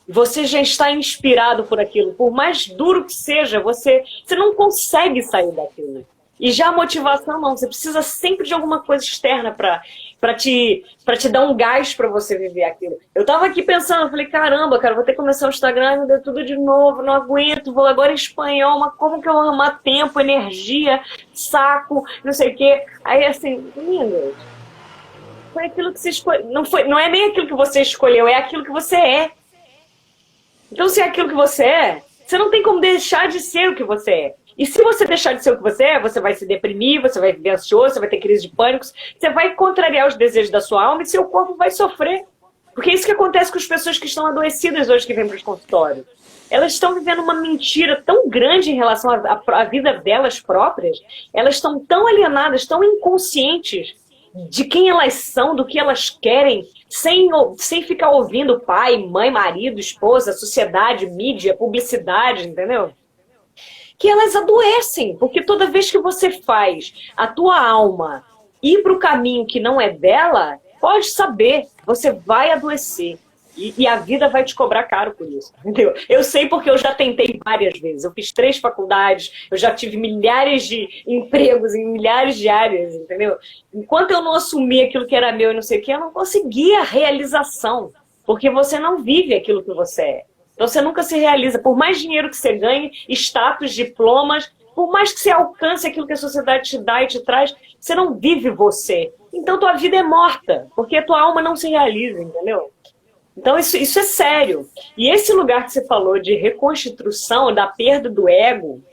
Você já está inspirado por aquilo. Por mais duro que seja, você não consegue sair daquilo. E já a motivação não. Você precisa sempre de alguma coisa externa para te dar um gás para você viver aquilo. Eu estava aqui pensando, eu falei, caramba, cara, vou ter que começar o Instagram, me deu tudo de novo, não aguento, vou agora em espanhol, mas como que eu vou arrumar tempo, energia, saco, não sei o quê. Aí assim, lindas, foi aquilo que você escolheu. Não é nem aquilo que você escolheu, é aquilo que você é. Então, se é aquilo que você é, você não tem como deixar de ser o que você é. E se você deixar de ser o que você é, você vai se deprimir, você vai ficar ansioso, você vai ter crise de pânico, você vai contrariar os desejos da sua alma e seu corpo vai sofrer. Porque é isso que acontece com as pessoas que estão adoecidas hoje que vêm para os consultórios. Elas estão vivendo uma mentira tão grande em relação à vida delas próprias, elas estão tão alienadas, tão inconscientes de quem elas são, do que elas querem, sem ficar ouvindo pai, mãe, marido, esposa, sociedade, mídia, publicidade, entendeu? Que elas adoecem, porque toda vez que você faz a tua alma ir para o caminho que não é dela, pode saber, você vai adoecer. E a vida vai te cobrar caro por isso, entendeu? Eu sei porque eu já tentei várias vezes. Eu fiz 3 faculdades, eu já tive milhares de empregos em milhares de áreas, entendeu? Enquanto eu não assumi aquilo que era meu e não sei o que, eu não conseguia realização. Porque você não vive aquilo que você é. Então você nunca se realiza. Por mais dinheiro que você ganhe, status, diplomas, por mais que você alcance aquilo que a sociedade te dá e te traz, você não vive você. Então tua vida é morta, porque a tua alma não se realiza, entendeu? Então isso é sério. E esse lugar que você falou de reconstrução, da perda do ego,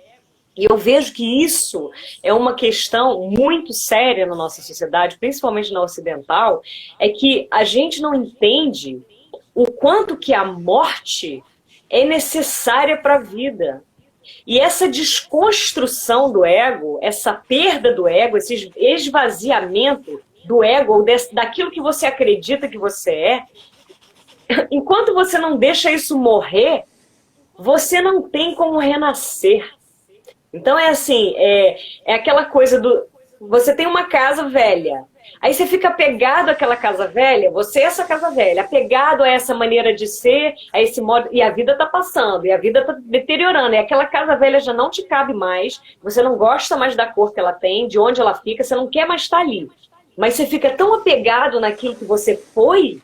e eu vejo que isso é uma questão muito séria na nossa sociedade, principalmente na ocidental, é que a gente não entende o quanto que a morte é necessária para a vida. E essa desconstrução do ego, essa perda do ego, esse esvaziamento do ego, ou daquilo que você acredita que você é, enquanto você não deixa isso morrer, você não tem como renascer. Então é assim, é aquela coisa do... Você tem uma casa velha, aí você fica apegado àquela casa velha, você é essa casa velha, apegado a essa maneira de ser, a esse modo... E a vida tá passando, e a vida tá deteriorando, e aquela casa velha já não te cabe mais, você não gosta mais da cor que ela tem, de onde ela fica, você não quer mais estar ali. Mas você fica tão apegado naquilo que você foi,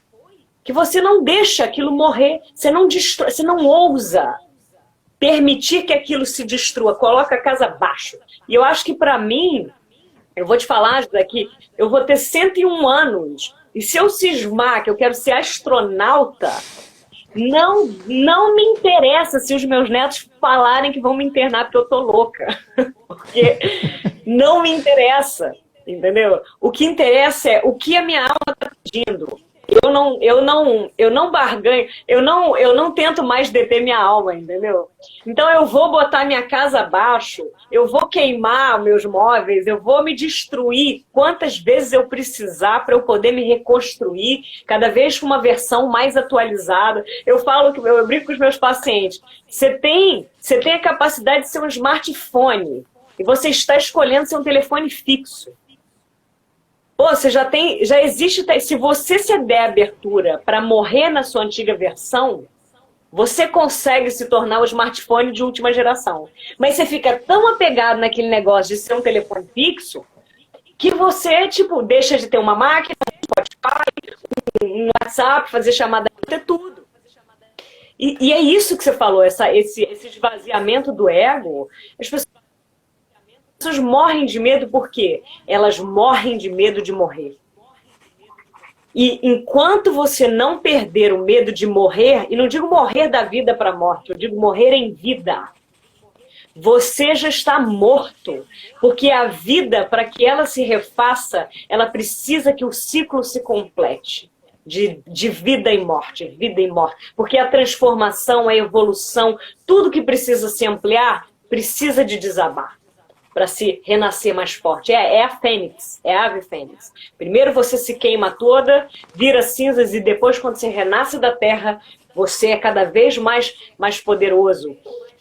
que você não deixa aquilo morrer, você não destrói, você não ousa permitir que aquilo se destrua, coloca a casa abaixo. E eu acho que para mim, eu vou te falar daqui, eu vou ter 101 anos, e se eu cismar que eu quero ser astronauta, não me interessa se os meus netos falarem que vão me internar porque eu tô louca. Porque não me interessa, entendeu? O que interessa é o que a minha alma está pedindo. Eu não barganho, eu não tento mais deter minha alma, entendeu? Então eu vou botar minha casa abaixo, eu vou queimar meus móveis, eu vou me destruir quantas vezes eu precisar para eu poder me reconstruir, cada vez com uma versão mais atualizada. Eu brinco com os meus pacientes, você tem a capacidade de ser um smartphone e você está escolhendo ser um telefone fixo. Pô, você já existe, se você se der abertura para morrer na sua antiga versão, você consegue se tornar o smartphone de última geração. Mas você fica tão apegado naquele negócio de ser um telefone fixo, que você, tipo, deixa de ter uma máquina, um Spotify, um um WhatsApp, fazer chamada, ter tudo. E é isso que você falou, esse esvaziamento do ego. As pessoas morrem de medo por quê? Elas morrem de medo de morrer. E enquanto você não perder o medo de morrer, e não digo morrer da vida para a morte, eu digo morrer em vida, você já está morto. Porque a vida, para que ela se refaça, ela precisa que o ciclo se complete. De vida e morte, vida e morte. Porque a transformação, a evolução, tudo que precisa se ampliar, precisa de desabar para se renascer mais forte. É a fênix, é a ave fênix. Primeiro você se queima toda, vira cinzas e depois, quando você renasce da terra, você é cada vez mais poderoso.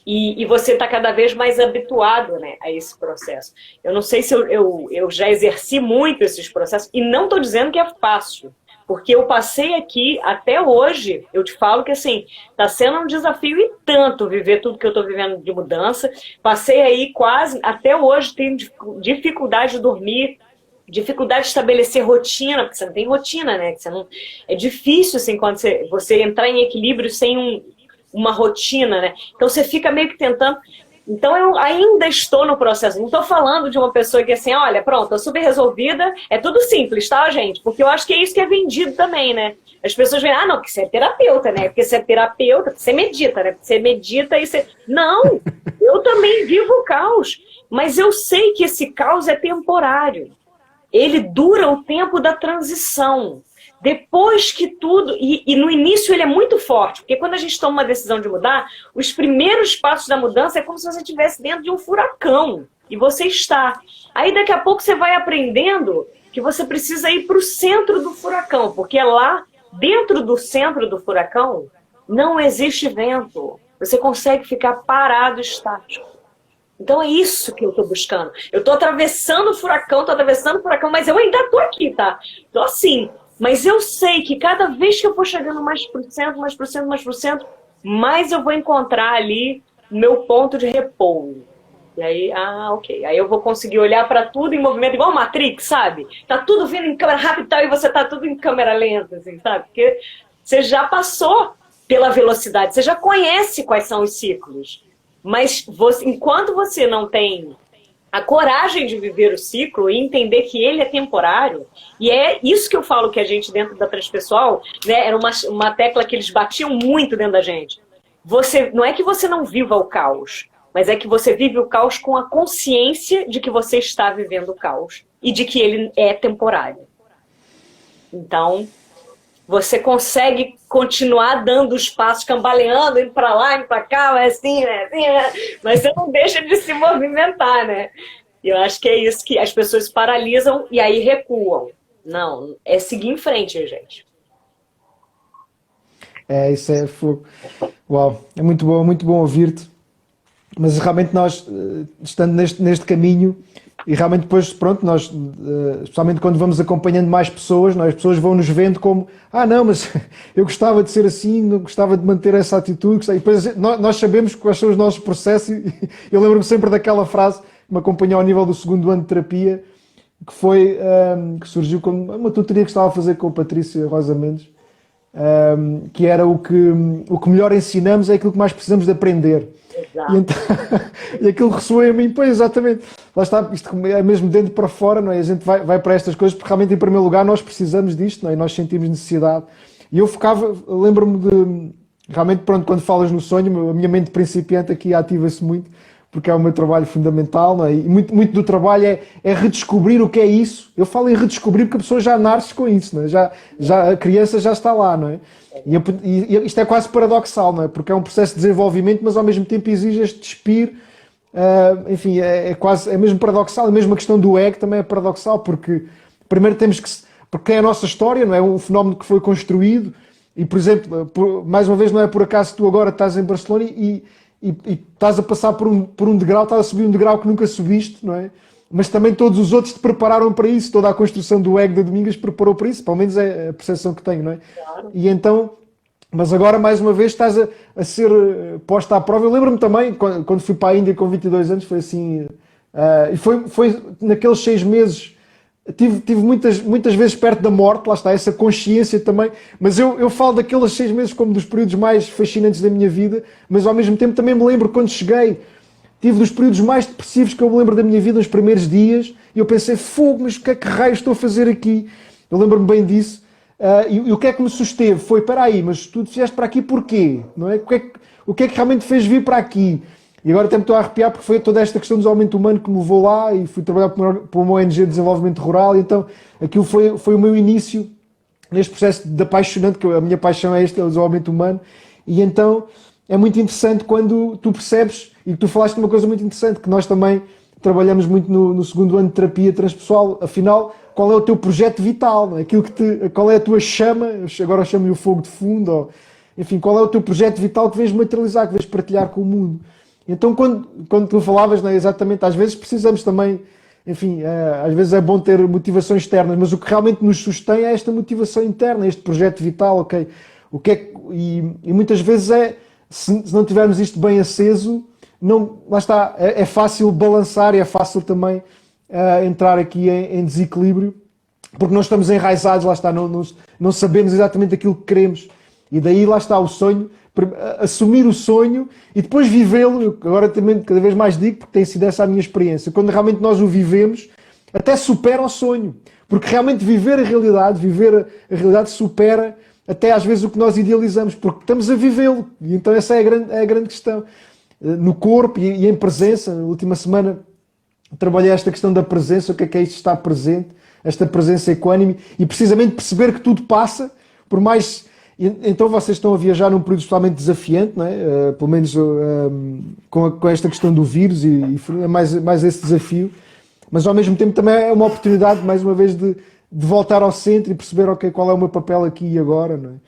E você está cada vez mais habituado, né, a esse processo. Eu não sei se eu já exerci muito esses processos, e não estou dizendo que é fácil. Porque eu passei aqui, até hoje, eu te falo que assim, está sendo um desafio e tanto viver tudo que eu estou vivendo de mudança. Passei aí quase, até hoje tenho dificuldade de dormir, dificuldade de estabelecer rotina, porque você não tem rotina, né? Você não, é difícil assim, quando você entrar em equilíbrio sem uma rotina, né? Então você fica meio que tentando... Então eu ainda estou no processo, não estou falando de uma pessoa que assim, olha, pronto, estou super resolvida, é tudo simples, tá, gente? Porque eu acho que é isso que é vendido também, né? As pessoas veem, não, porque você é terapeuta, né? Porque você é terapeuta, você medita, né? Porque você medita e você... Não, eu também vivo o caos, mas eu sei que esse caos é temporário. Ele dura o tempo da transição. Depois que tudo... E no início ele é muito forte, porque quando a gente toma uma decisão de mudar, os primeiros passos da mudança é como se você estivesse dentro de um furacão. E você está. Aí daqui a pouco você vai aprendendo que você precisa ir para o centro do furacão, porque lá, dentro do centro do furacão, não existe vento. Você consegue ficar parado, estático. Então é isso que eu estou buscando. Eu estou atravessando o furacão, mas eu ainda estou aqui, tá? Estou assim... Mas eu sei que cada vez que eu for chegando mais por cento, mais eu vou encontrar ali meu ponto de repouso. E aí, ok. Aí eu vou conseguir olhar para tudo em movimento, igual Matrix, sabe? Tá tudo vindo em câmera rápida e tal, e você tá tudo em câmera lenta, assim, sabe? Porque você já passou pela velocidade, você já conhece quais são os ciclos. Mas enquanto você não tem a coragem de viver o ciclo e entender que ele é temporário, e é isso que eu falo que a gente dentro da transpessoal, né, era uma tecla que eles batiam muito dentro da gente. Não é que você não viva o caos, mas é que você vive o caos com a consciência de que você está vivendo o caos e de que ele é temporário. Então, você consegue continuar dando os passos, cambaleando, indo para lá, indo para cá, mas assim, né? Mas você não deixa de se movimentar, né? E eu acho que é isso que as pessoas paralisam e aí recuam. Não, é seguir em frente, gente. Isso é fogo. Uau, é muito bom ouvir-te. Mas realmente nós, estando neste caminho, e realmente depois, pronto, nós, especialmente quando vamos acompanhando mais pessoas, as pessoas vão nos vendo como, não, mas eu gostava de ser assim, não gostava de manter essa atitude, e depois nós sabemos quais são os nossos processos, e eu lembro-me sempre daquela frase que me acompanhou ao nível do 2º ano de terapia, que foi, que surgiu como uma tutoria que estava a fazer com a Patrícia Rosa Mendes, que era o que melhor ensinamos é aquilo que mais precisamos de aprender. E, então, e aquilo ressoa em mim, pois exatamente, lá está, isto é mesmo dentro para fora, não é? A gente vai para estas coisas porque realmente em primeiro lugar nós precisamos disto, não é? E nós sentimos necessidade. E eu lembro-me de, realmente pronto, quando falas no sonho, a minha mente principiante aqui ativa-se muito, porque é o meu trabalho fundamental, não é? E muito do trabalho é redescobrir o que é isso. Eu falo em redescobrir porque a pessoa já nasce com isso, não é? Já a criança já está lá, não é? E isto é quase paradoxal, não é? Porque é um processo de desenvolvimento, mas ao mesmo tempo exige este despir. Enfim, é mesmo paradoxal. A mesma questão do ego também é paradoxal, porque primeiro temos que... Porque é a nossa história, não é? Um fenómeno que foi construído. E, por exemplo, mais uma vez, não é por acaso que tu agora estás em Barcelona e estás a passar por um degrau, estás a subir um degrau que nunca subiste, não é? Mas também todos os outros te prepararam para isso, toda a construção do ego da Domingas preparou para isso, pelo menos é a percepção que tenho, não é? Claro. E então, mas agora mais uma vez estás a ser posta à prova. Eu lembro-me também, quando fui para a Índia com 22 anos, foi assim, e foi naqueles 6 meses tive muitas vezes perto da morte, lá está, essa consciência também, mas eu falo daqueles 6 meses como dos períodos mais fascinantes da minha vida, mas ao mesmo tempo também me lembro quando cheguei, tive dos períodos mais depressivos que eu me lembro da minha vida nos primeiros dias, e eu pensei, fogo, mas o que é que raio estou a fazer aqui? Eu lembro-me bem disso, e o que é que me susteve? Foi, para aí, mas tu fizeste para aqui porquê? Não é? O que é que realmente fez vir para aqui? E agora até me estou a arrepiar porque foi toda esta questão do desenvolvimento humano que me levou lá e fui trabalhar para uma ONG de desenvolvimento rural, e então aquilo foi o meu início neste processo de apaixonante, que a minha paixão é este, é o desenvolvimento humano, e então é muito interessante quando tu percebes, e tu falaste de uma coisa muito interessante, que nós também trabalhamos muito no segundo ano de terapia transpessoal, afinal, qual é o teu projeto vital, não é? Qual é a tua chama, agora eu chamo-lhe o fogo de fundo, ou, enfim, qual é o teu projeto vital que vens materializar, que vens partilhar com o mundo. Então, quando tu falavas, não é, exatamente, às vezes precisamos também, enfim, às vezes é bom ter motivações externas, mas o que realmente nos sustém é esta motivação interna, este projeto vital, ok? E muitas vezes se não tivermos isto bem aceso, não, lá está, é fácil balançar e é fácil também entrar aqui em desequilíbrio, porque não estamos enraizados, lá está, não sabemos exatamente aquilo que queremos. E daí lá está o sonho, assumir o sonho e depois vivê-lo. Agora também cada vez mais digo, porque tem sido essa a minha experiência. Quando realmente nós o vivemos, até supera o sonho. Porque realmente viver a realidade supera até às vezes o que nós idealizamos, porque estamos a vivê-lo. E então essa é a grande questão. No corpo e em presença. Na última semana trabalhei esta questão da presença, o que é isto estar presente, esta presença equânime, e precisamente perceber que tudo passa, por mais... Então vocês estão a viajar num período totalmente desafiante, não é? Pelo menos com esta questão do vírus, e é mais esse desafio, mas ao mesmo tempo também é uma oportunidade, mais uma vez, de voltar ao centro e perceber, ok, qual é o meu papel aqui e agora, não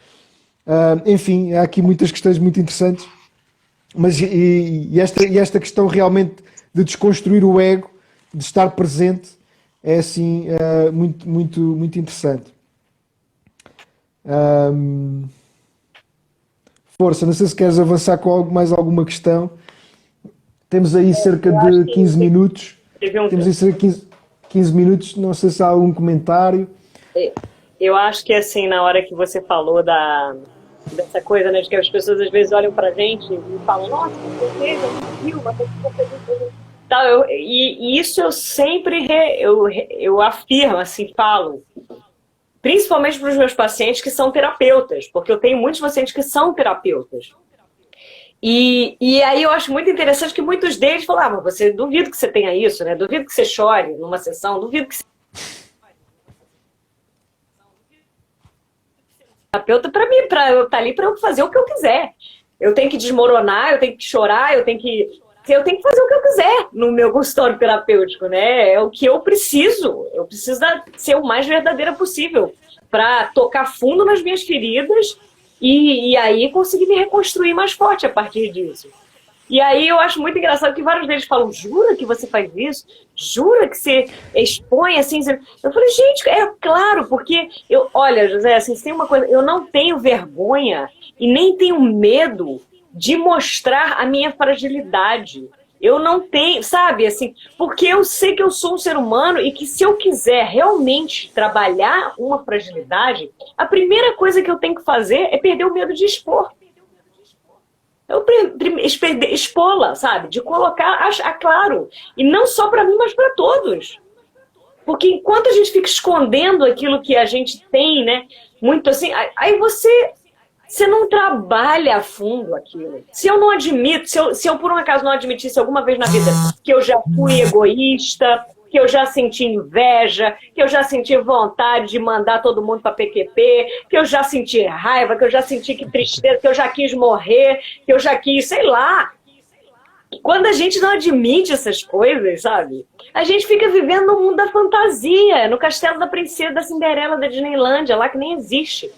é? Enfim, há aqui muitas questões muito interessantes, mas esta questão realmente de desconstruir o ego, de estar presente, é assim muito, muito, muito interessante. Força, não sei se queres avançar com mais alguma questão. Temos aí cerca de 15 minutos. Temos aí cerca de 15 minutos, não sei se há algum comentário. Eu acho que assim, na hora que você falou dessa coisa, né, de que as pessoas às vezes olham pra gente e falam, nossa, você viu, mas você fez isso. E isso eu sempre eu afirmo, assim, falo, principalmente para os meus pacientes que são terapeutas, porque eu tenho muitos pacientes que são terapeutas. E aí eu acho muito interessante que muitos deles falavam, você duvido que você tenha isso, né? Duvido que você chore numa sessão, duvido que você... Terapeuta para mim, eu estar ali para eu fazer o que eu quiser. Eu tenho que desmoronar, eu tenho que chorar, eu tenho que fazer o que eu quiser no meu consultório terapêutico, né? É o que eu preciso. Eu preciso ser o mais verdadeira possível para tocar fundo nas minhas feridas e aí conseguir me reconstruir mais forte a partir disso. E aí eu acho muito engraçado que vários deles falam, jura que você faz isso? Jura que você expõe assim? Eu falei, gente, é claro, porque olha, José, assim, tem uma coisa, eu não tenho vergonha e nem tenho medo de mostrar a minha fragilidade. Eu não tenho, sabe, assim, porque eu sei que eu sou um ser humano e que se eu quiser realmente trabalhar uma fragilidade, a primeira coisa que eu tenho que fazer é perder o medo de expor. Expô-la, sabe? De colocar, claro. E não só para mim, mas para todos. Porque enquanto a gente fica escondendo aquilo que a gente tem, né? Muito assim, aí você não trabalha a fundo aquilo. Se eu não admito, se eu por um acaso não admitisse alguma vez na vida que eu já fui egoísta, que eu já senti inveja, que eu já senti vontade de mandar todo mundo para PQP, que eu já senti raiva, que eu já senti que tristeza, que eu já quis morrer, que eu já quis, sei lá. Quando a gente não admite essas coisas, sabe? A gente fica vivendo no mundo da fantasia, no castelo da princesa da Cinderela da Disneylândia, lá que nem existe.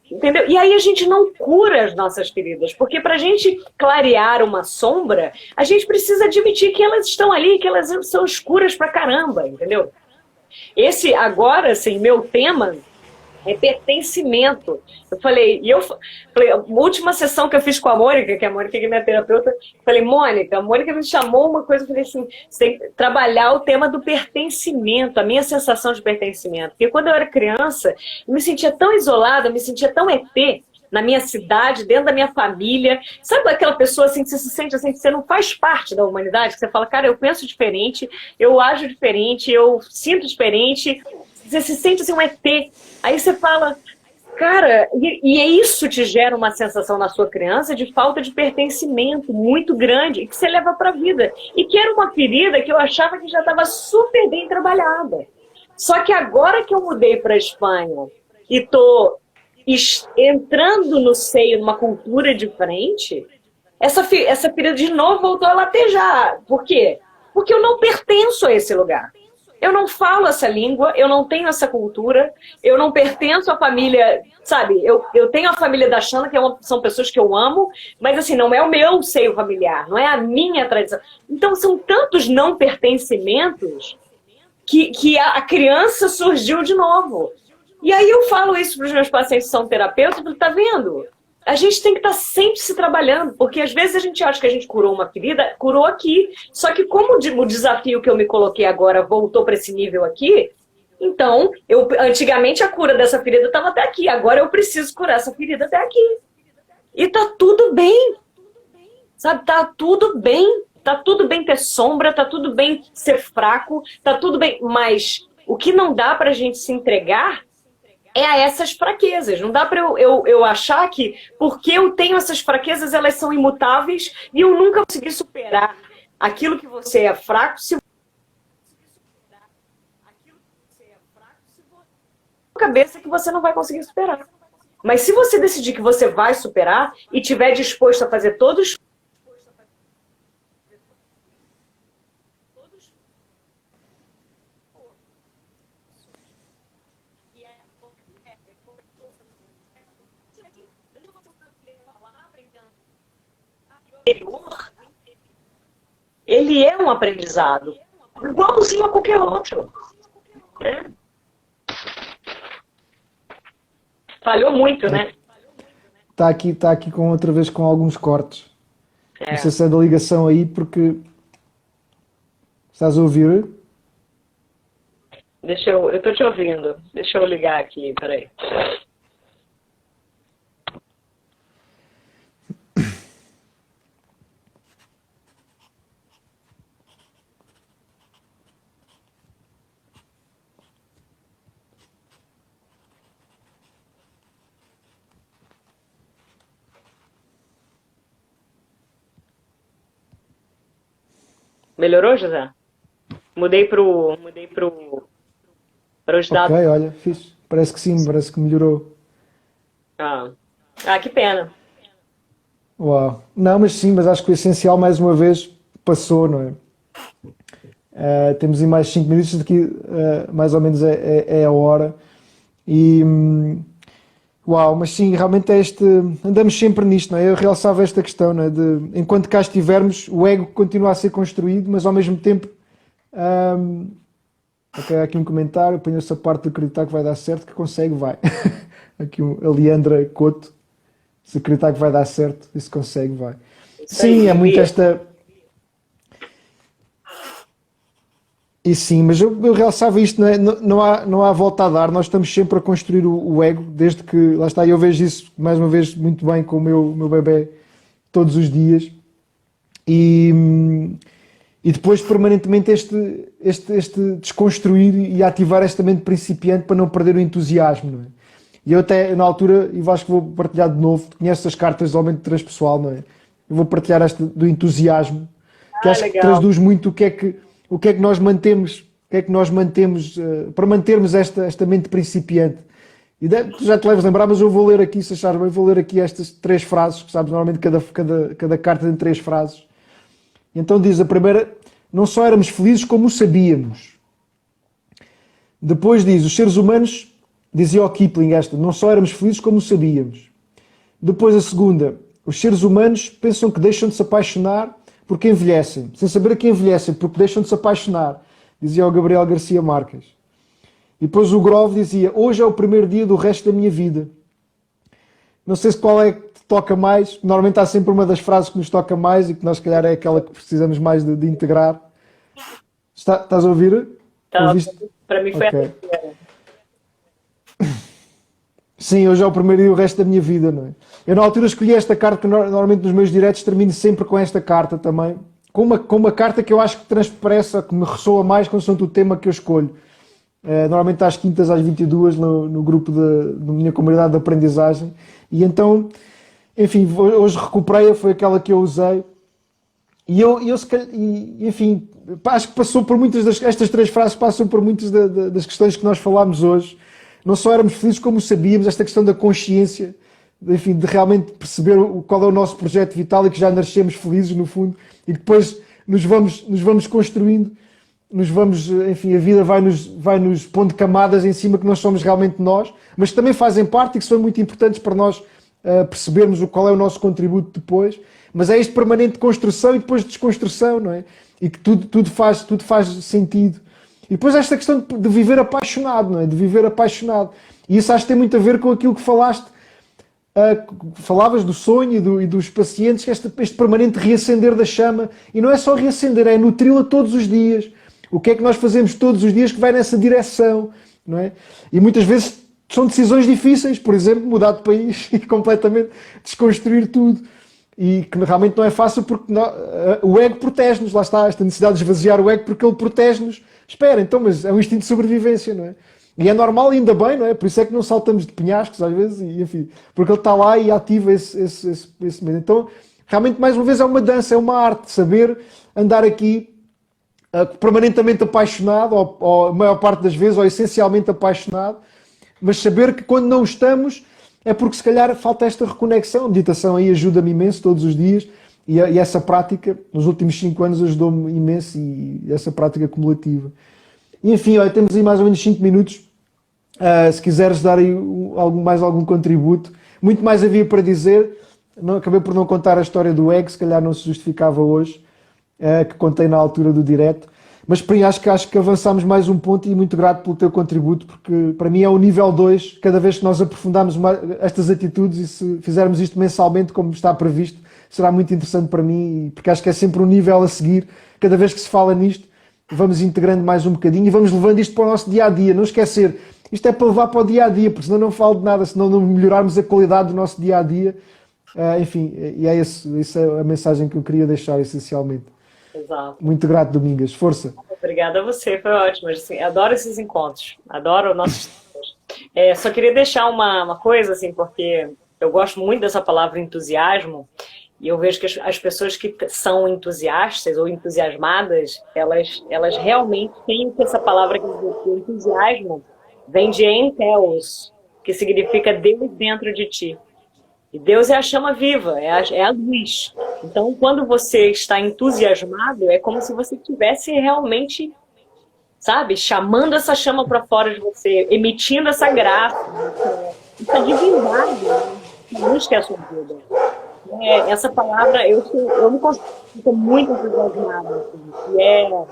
Entendeu? E aí a gente não cura as nossas feridas, porque para a gente clarear uma sombra, a gente precisa admitir que elas estão ali, que elas são escuras pra caramba, entendeu? Esse agora, assim, meu tema É pertencimento. Eu falei, a última sessão que eu fiz com a Mônica, que a Mônica é minha terapeuta, falei, Mônica, a Mônica me chamou uma coisa, eu falei assim, você tem que trabalhar o tema do pertencimento, a minha sensação de pertencimento. Porque quando eu era criança, eu me sentia tão isolada, eu me sentia tão ET na minha cidade, dentro da minha família. Sabe aquela pessoa assim que você se sente assim, que você não faz parte da humanidade, que você fala, cara, eu penso diferente, eu ajo diferente, eu sinto diferente. Você se sente assim um ET. Aí você fala, cara, e isso te gera uma sensação na sua criança de falta de pertencimento muito grande e que você leva para a vida. E que era uma ferida que eu achava que já estava super bem trabalhada. Só que agora que eu mudei para a Espanha e estou entrando no seio de uma cultura diferente, essa ferida de novo voltou a latejar. Por quê? Porque eu não pertenço a esse lugar. Eu não falo essa língua, eu não tenho essa cultura, eu não pertenço à família, sabe? Eu tenho a família da Xana, que são pessoas que eu amo, mas assim, não é o meu seio familiar, não é a minha tradição. Então são tantos não pertencimentos que a criança surgiu de novo. E aí eu falo isso para os meus pacientes que são terapeutas, porque tá vendo? A gente tem que estar sempre se trabalhando, porque às vezes a gente acha que a gente curou uma ferida, curou aqui. Só que como o desafio que eu me coloquei agora voltou para esse nível aqui, então, antigamente a cura dessa ferida estava até aqui, agora eu preciso curar essa ferida até aqui. E tá tudo bem, sabe? Tá tudo bem. Tá tudo bem ter sombra, tá tudo bem ser fraco, tá tudo bem. Mas o que não dá pra gente se entregar é a essas fraquezas. Não dá para eu achar que, porque eu tenho essas fraquezas, elas são imutáveis e eu nunca consegui superar aquilo que você é fraco, se cabeça que você não vai conseguir superar. Mas se você decidir que você vai superar e tiver disposto a fazer todos ele é um aprendizado, igualzinho a qualquer outro. É. Falhou muito, né? Está aqui com outra vez com alguns cortes. É. Não sei se é da ligação aí, porque estás a ouvir? Eu estou te ouvindo. Deixa eu ligar aqui, peraí. Melhorou, José? Mudei para os dados. Ok, olha, fixe. Parece que sim, parece que melhorou. Ah, que pena. Uau. Não, mas sim, mas acho que o essencial mais uma vez passou, não é? Temos aí mais 5 minutos, daqui mais ou menos é a hora. E uau, mas sim, realmente andamos sempre nisto, não é? Eu realçava esta questão, não é? Enquanto cá estivermos, o ego continua a ser construído, mas ao mesmo tempo, ok, há aqui um comentário, ponho essa parte de acreditar que vai dar certo, que consegue, vai. Aqui a Leandra Couto, se acreditar que vai dar certo, isso consegue, vai. Sim, é muito esta... E sim, mas eu realçava isto, não, é? Não há volta a dar, nós estamos sempre a construir o ego, desde que, lá está, eu vejo isso mais uma vez muito bem com o meu bebê todos os dias, e depois permanentemente este desconstruir e ativar esta mente principiante para não perder o entusiasmo, não é? E eu até, na altura, e acho que vou partilhar de novo, conheces as cartas do aumento transpessoal, não é? Eu vou partilhar esta do entusiasmo, que acho que traduz muito o que é que nós mantemos, para mantermos esta mente principiante. E já te leves a lembrar, mas eu vou ler aqui, se achares bem, vou ler aqui estas 3 frases, que sabes, normalmente cada carta tem 3 frases. E então diz a primeira, não só éramos felizes como o sabíamos. Depois diz, os seres humanos, dizia o Kipling esta, não só éramos felizes como o sabíamos. Depois a segunda, os seres humanos pensam que deixam de se apaixonar porque envelhecem, sem saber a que envelhecem, porque deixam de se apaixonar, dizia o Gabriel Garcia Marques. E depois o Grove dizia: hoje é o primeiro dia do resto da minha vida. Não sei se qual é que te toca mais. Normalmente há sempre uma das frases que nos toca mais e que nós, se calhar, é aquela que precisamos mais de integrar. Estás a ouvir? Tá, Ouviste? para mim foi a Ok. terceira. Sim, hoje é o primeiro dia do resto da minha vida, não é? Eu na altura escolhi esta carta, que normalmente nos meus diretos termino sempre com esta carta também. Com uma carta que eu acho que transparece, que me ressoa mais consoante o tema que eu escolho. Normalmente às quintas, às 22, no grupo da minha comunidade de aprendizagem. E então, enfim, hoje recuperei-a, foi aquela que eu usei. Enfim, acho que passou por muitas estas três frases passam por muitas das questões que nós falámos hoje. Não só éramos felizes como sabíamos, esta questão da consciência, enfim, de realmente perceber qual é o nosso projeto vital e que já nascemos felizes, no fundo, e que depois nos vamos construindo, enfim, a vida vai-nos pondo camadas em cima que não somos realmente nós, mas que também fazem parte e que são muito importantes para nós percebermos qual é o nosso contributo depois. Mas é este permanente de construção e depois de desconstrução, não é? E que tudo faz sentido. E depois esta questão de viver apaixonado, não é? De viver apaixonado. E isso acho que tem muito a ver com aquilo que falaste. Falavas do sonho e dos pacientes, este permanente reacender da chama. E não é só reacender, é nutri-la todos os dias. O que é que nós fazemos todos os dias que vai nessa direção, não é? E muitas vezes são decisões difíceis, por exemplo, mudar de país e completamente desconstruir tudo. E que realmente não é fácil porque o ego protege-nos, lá está, esta necessidade de esvaziar o ego porque ele protege-nos. Espera, então, mas é um instinto de sobrevivência, não é? E é normal, ainda bem, não é? Por isso é que não saltamos de penhascos às vezes, e, enfim, porque ele está lá e ativa esse medo. Então, realmente, mais uma vez, é uma dança, é uma arte, saber andar aqui permanentemente apaixonado, ou a maior parte das vezes, ou essencialmente apaixonado, mas saber que quando não estamos é porque se calhar falta esta reconexão. A meditação aí ajuda-me imenso todos os dias e essa prática nos últimos 5 anos ajudou-me imenso e essa prática cumulativa. E enfim, olha, temos aí mais ou menos 5 minutos. Se quiseres dar aí mais algum contributo. Muito mais havia para dizer. Acabei por não contar a história do ego, se calhar não se justificava hoje, que contei na altura do direto. Mas para mim acho que avançámos mais um ponto e muito grato pelo teu contributo, porque para mim é o nível 2, cada vez que nós aprofundarmos estas atitudes e se fizermos isto mensalmente como está previsto, será muito interessante para mim, porque acho que é sempre um nível a seguir, cada vez que se fala nisto, vamos integrando mais um bocadinho e vamos levando isto para o nosso dia-a-dia, não esquecer, isto é para levar para o dia-a-dia, porque senão não falo de nada, senão não melhorarmos a qualidade do nosso dia-a-dia, enfim, e essa é a mensagem que eu queria deixar essencialmente. Exato. Muito grato, Domingas. Força. Obrigada a você, foi ótimo. Assim, adoro esses encontros, adoro nossos encontros. Só queria deixar uma coisa, assim, porque eu gosto muito dessa palavra entusiasmo, e eu vejo que as pessoas que são entusiastas ou entusiasmadas, elas realmente têm essa palavra que o entusiasmo vem de entheos, que significa Deus dentro de ti. E Deus é a chama viva, é a luz. Então, quando você está entusiasmado, é como se você estivesse realmente, sabe, chamando essa chama para fora de você, emitindo essa graça, essa divindade, a luz que é a sua vida. Essa palavra, eu me considero muito entusiasmada. Assim,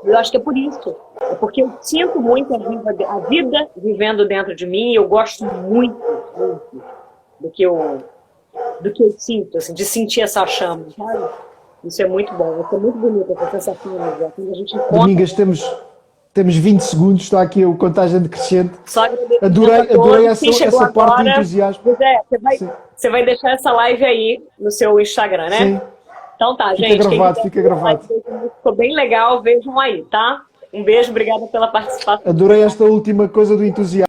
eu acho que é por isso. É porque eu sinto muito a vida vivendo dentro de mim, e eu gosto muito do que eu sinto, assim, de sentir essa chama, sabe? Isso é muito bom, isso é muito bonito, essa sensação, né? Quando a gente encontra... Domingas, temos 20 segundos, está aqui a contagem decrescente. Só adorei essa parte do entusiasmo. José, você vai deixar essa live aí no seu Instagram, né? Sim. Então tá, gente. Fica gravado. Ficou bem legal, vejam aí, tá? Um beijo, obrigada pela participação. Adorei esta última coisa do entusiasmo.